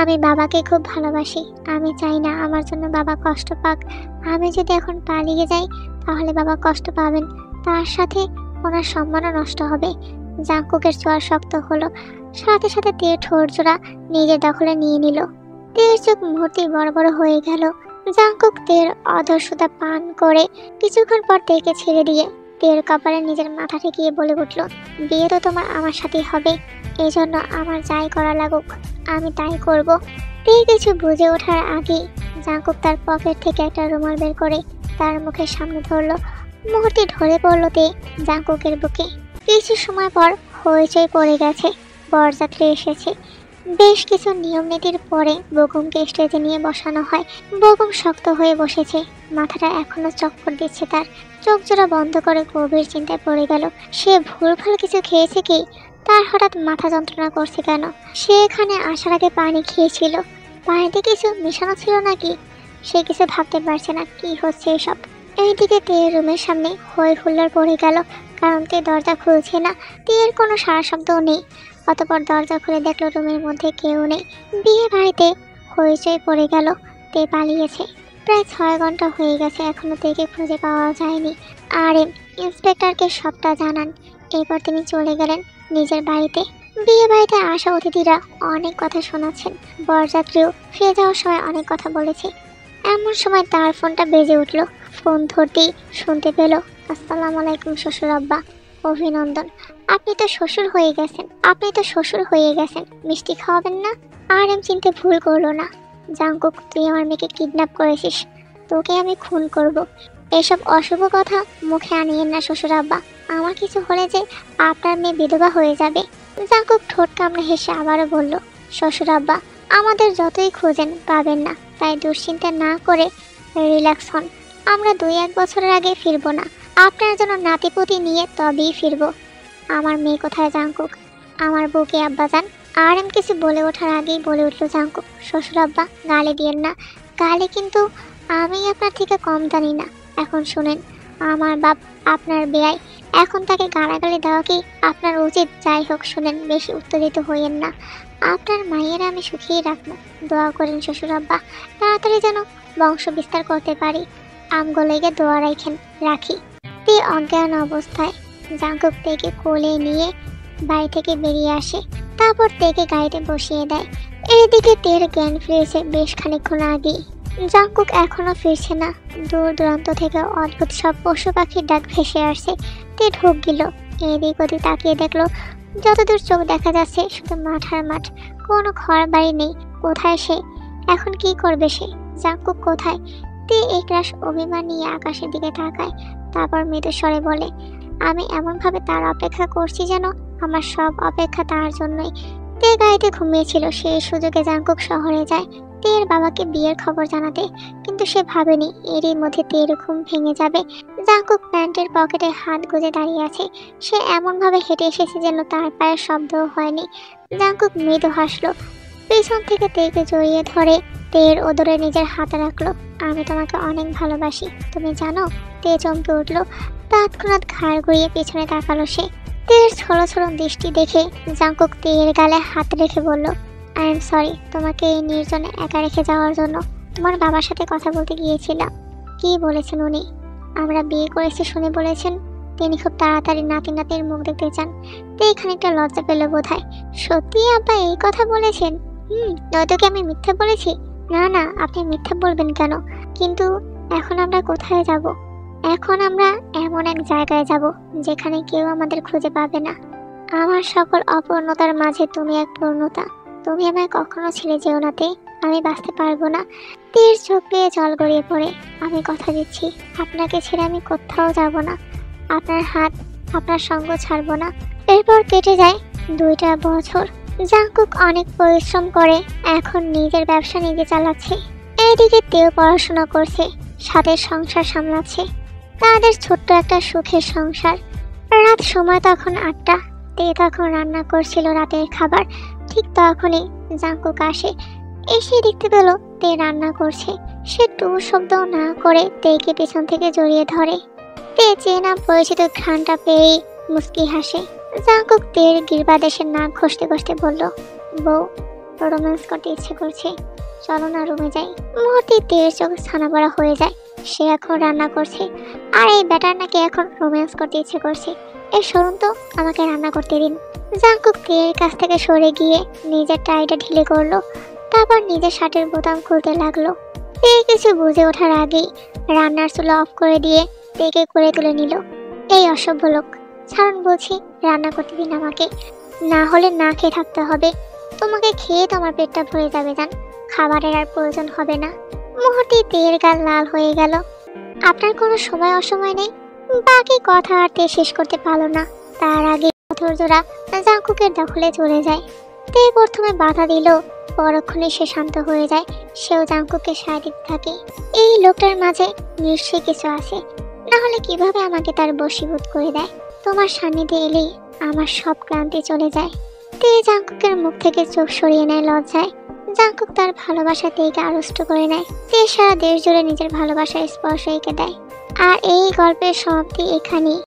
আমি বাবাকে খুব ভালোবাসি। আমি চাই না আমার জন্য বাবা কষ্ট পাক। আমি যদি এখন পালিয়ে যাই তাহলে বাবা কষ্ট পাবেন, তার সাথে ওনার সম্মানও নষ্ট হবে। জাংকুকের চোয়ার শক্ত হলো, সাথে সাথে তের ঠোঁট জোড়া নিজের দখলে নিয়ে নিল। তের চোখ মুহূর্তেই বড় বড় হয়ে গেল। জাংকুক তের অধর সুতা পান করে কিছুক্ষণ পর তেকে ছেড়ে দিয়ে তের কপালে নিজের মাথা ঠেকিয়ে বলে উঠল, বিয়ে তো তোমার আমার সাথেই হবে। এই জন্য আমার যাই করা লাগুক আমি তাই করব। তে কিছু বুঝে ওঠার আগেই জাংকুক তার পকেট থেকে একটা রুমাল বের করে তার মুখের সামনে ধরলো। মুহূর্তে ঢলে পড়ল তে জাংকুকের বুকে। কিছু সময় পর হইচই পড়ে গেছে। বরযাত্রী এসেছে। বেশ কিছু নিয়ম নীতির পরে বগমকে স্টেজে নিয়ে বসানো হয়। বগম শক্ত হয়ে বসেছে, মাথাটা এখনো চক্কর দিচ্ছে তার। চোখ জোড়া বন্ধ করে গভীর চিন্তায় পড়ে গেল। সে ভুলভাল কিছু খেয়েছে কি? তার হঠাৎ মাথা যন্ত্রণা করছে কেন? সে এখানে আসার আগে পানি খেয়েছিল, পানিতে কিছু মেশানো ছিল নাকি? সে কিছু ভাবতে পারছে না কি হচ্ছে এসব। এইদিকে তের রুমের সামনে হই হুল্লোড় পড়ে গেল, কারণ তে দরজা খুলছে না। তের কোনো সারা শব্দও নেই। অতপর দরজা খুলে দেখলো রুমের মধ্যে কেউ নেই। বিয়ে বাড়িতে হইচই পড়ে গেল। তে পালিয়েছে। প্রায় 6 ঘন্টা হয়ে গেছে, এখনো তেকে খুঁজে পাওয়া যায়নি। আর ইন্সপেক্টরকে সবটা জানান। এরপর তিনি চলে গেলেন নিজের বাড়িতে। বিয়ে বাড়িতে আসা অতিথিরা অনেক কথা শোনাচ্ছেন। বরযাত্রীও ফিরে যাওয়ার সময় অনেক কথা বলেছে। এমন সময় তার ফোনটা বেজে উঠল। ফোন ধরতেই শুনতে পেল, আসসালামু আলাইকুম শ্বশুর আব্বা, অভিনন্দন। আপনি তো শ্বশুর হয়ে গেছেন। মিষ্টি খাওয়াবেন না? আর চিনতে ভুল করলো না। জাংকুক, তুই আমার মেয়েকে কিডন্যাপ করেছিস। তোকে আমি খুন করব। এসব অশুভ কথা মুখে আনিয়েন না শ্বশুর আব্বা। আমার কিছু হলে যে আপনার মেয়ে বিধবা হয়ে যাবে। জাংকুক ঠোঁট কামড়ে হেসে আবারও বলল, শ্বশুর আব্বা, আমাদের যতই খোঁজেন পাবেন না, তাই দুশ্চিন্তা না করে রিল্যাক্স হন। আমরা 2-1 বছরের আগে ফিরবো না। আপনার জন্য নাতিপুতি নিয়ে তবেই ফিরবো। আমার মেয়ে কোথায় জাংকুক? আমার বউকে আব্বা যান। আর কিছু বলে ওঠার আগেই বলে উঠল জাংকুক, শ্বশুর আব্বা গালি দিয়েন না। গালি কিন্তু আমি আপনার থেকে কম জানি না। এখন শুনেন, আমার বাপ আপনার বেয়াই, এখন তাকে গালাগালি দেওয়া কি আপনার উচিত? যাই হোক শুনেন, বেশি উত্তেজিত হইয়েন না। আপনার মায়ের আমি সুখেই রাখবো, দোয়া করেন শ্বশুর আব্বা, তাড়াতাড়ি যেন বংশ বিস্তার করতে পারি। আমগো লেগে দোয়া রাখেন, রাখি। তে অজ্ঞান অবস্থায় জাঙ্কুক তেকে কোলে নিয়ে বাড়ি থেকে বেরিয়ে আসে, তারপর তেকে গাড়িতে বসিয়ে দেয়। এদিকে তের জ্ঞান ফিরেছে বেশ খানিকক্ষণ আগেই। জাঙ্কুক এখনো ফিরছে না। দূর দূরান্ত থেকে অদ্ভুত সব পশু পাখির ডাক ভেসে আসছে। তে ঢোক গেল, এদিক ওদিক তাকিয়ে দেখলো যতদূর চোখ দেখা যাচ্ছে শুধু মাঠ আর মাঠ, কোনো ঘর বাড়ি নেই। কোথায় সে? এখন কি করবে সে? জাঙ্কুক কোথায়? তে একরাশ অভিমান নিয়ে আকাশের দিকে তাকায়, তারপর মৃদু স্বরে বলে, আমি এমনভাবে তার অপেক্ষা করছি যেন আমার সব অপেক্ষা তার জন্যই। তে গাড়িতে ঘুমিয়েছিল, সেই সুযোগে জাঙ্কুক শহরে যায় তের বাবাকে বিয়ের খবর জানাতে, কিন্তু সে ভাবেনি এরই মধ্যে তের ঘুম ভেঙে যাবে। জাঙ্কুক প্যান্টের পকেটে হাত গুজে দাঁড়িয়ে আছে। সে এমনভাবে হেঁটে এসেছে যেন তার পায়ের শব্দও হয়নি। জাঙ্কুক মৃদু হাসলো, পেছন থেকে তেকে জড়িয়ে ধরে তের ওদরে নিজের হাত রাখলো। আমি তোমাকে অনেক ভালোবাসি, তুমি জানো? তে চমকে উঠলো, তৎক্ষণাৎ ঘাড় ঘুরিয়ে পেছনে তাকালো সে। তের ছলো ছলো দৃষ্টি দেখে জাঙ্কুক তের গালে হাত রেখে বলল, আই এম সরি তোমাকে এই নির্জনে একা রেখে যাওয়ার জন্য। তোমার বাবার সাথে কথা বলতে গিয়েছিলাম। কি বলেছেন উনি? আমরা বিয়ে করেছি শুনে বলেছেন তিনি খুব তাড়াতাড়ি নাতি নাতির মুখ দেখতে চান। তো খানিকটা লজ্জা পেল বোধহয়। সত্যি আব্বা এই কথা বলেছেন? নয়তো কি আমি মিথ্যা বলেছি? না না, আপনি মিথ্যা বলবেন কেন? কিন্তু এখন আমরা কোথায় যাব? এখন আমরা এমন এক জায়গায় যাব যেখানে কেউ আমাদের খুঁজে পাবে না। আমার সকল অপূর্ণতার মাঝে তুমি এক পূর্ণতা। তুমি আমায় কখনো ছেড়ে যেও না তে, আমি বাঁচতে পারবো না। তীর চোখ পেয়ে জল গড়িয়ে পড়ে। আমি কথা দিচ্ছি আপনাকে ছেড়ে আমি কোথাও যাব না। আপনার হাত, আপনার সঙ্গ ছাড়বো না। এরপর কেটে যায় 2টা বছর। জাঙ্কুক অনেক পরিশ্রম করে এখন নিজের ব্যবসা নিজে চালাচ্ছে। এইদিকে তেও পড়াশোনা করছে, সাথে সংসার সামলাচ্ছে। তাদের ছোট্ট একটা সুখের সংসার। রাত সময় তখন 8টা। তে তখন রান্না করছিল রাতের খাবার। ঠিক তখনই জাঙ্কুক আসে। এসে দেখতে পেল তে রান্না করছে। সে টু শব্দ না করে তেকে পেছন থেকে জড়িয়ে ধরে। তে চেনা পরিচিত ঘ্রাণটা পেয়েই মুচকি হাসে। জাঙ্কুক তের গির্বাদেশের নাক ঘষতে ঘষতে বলল, বউ, রোম্যান্স করতে ইচ্ছে করছে, চলো না রুমে যাই। মুহূর্তে তের চোখ ছানাবড়া হয়ে যায়। সে এখন রান্না করছে, আর এই ব্যাটার নাকি এখন রোম্যান্স করতে ইচ্ছে করছে। এই সরুন তো, আমাকে রান্না করতে দিন। জাঙ্কুক তের কাছ থেকে সরে গিয়ে নিজের টাইটা ঢিলে করলো, তারপর নিজের শার্টের বোতাম খুলতে লাগলো। তে কিছু বুঝে ওঠার আগেই রান্নার চুলা অফ করে দিয়ে তেকে করে তুলে নিল। এই অসভ্য লোক, ছাড়ুন বলছি, রান্না করতে দিন আমাকে, না হলে না খেয়ে থাকতে হবে। তোমাকে খেয়ে তোমার পেটটা ভরে যাবে জান, খাবারের আর প্রয়োজন হবে না। মুহূর্তে তের গাল লাল হয়ে গেল। আপনার কোনো সময় অসময় নেই। বাকি কথা আর তে শেষ করতে পারলো না, তার আগে পাথর জোড়া জাঙ্কুকের দখলে চলে যায়। তে প্রথমে বাধা দিল, পরক্ষণে সে শান্ত হয়ে যায়। সেও জাঙ্কুককে সায় দিতে থাকে। এই লোকটার মাঝে নিশ্চয়ই কিছু আছে, না হলে কিভাবে আমাকে তার বশীভূত করে দেয়। তোমার সান্নিধ্যে এলেই আমার সব ক্লান্তি চলে যায়। তে জাঙ্কুকের মুখ থেকে চোখ সরিয়ে নেয় লজ্জায়। জাঙ্কুক তার ভালোবাসা তেকে আড়ষ্ট করে নেয়। তে সারা দেশ জুড়ে নিজের ভালোবাসার স্পর্শ এঁকে দেয়। আর এই গল্পের সমাপ্তি এখানেই।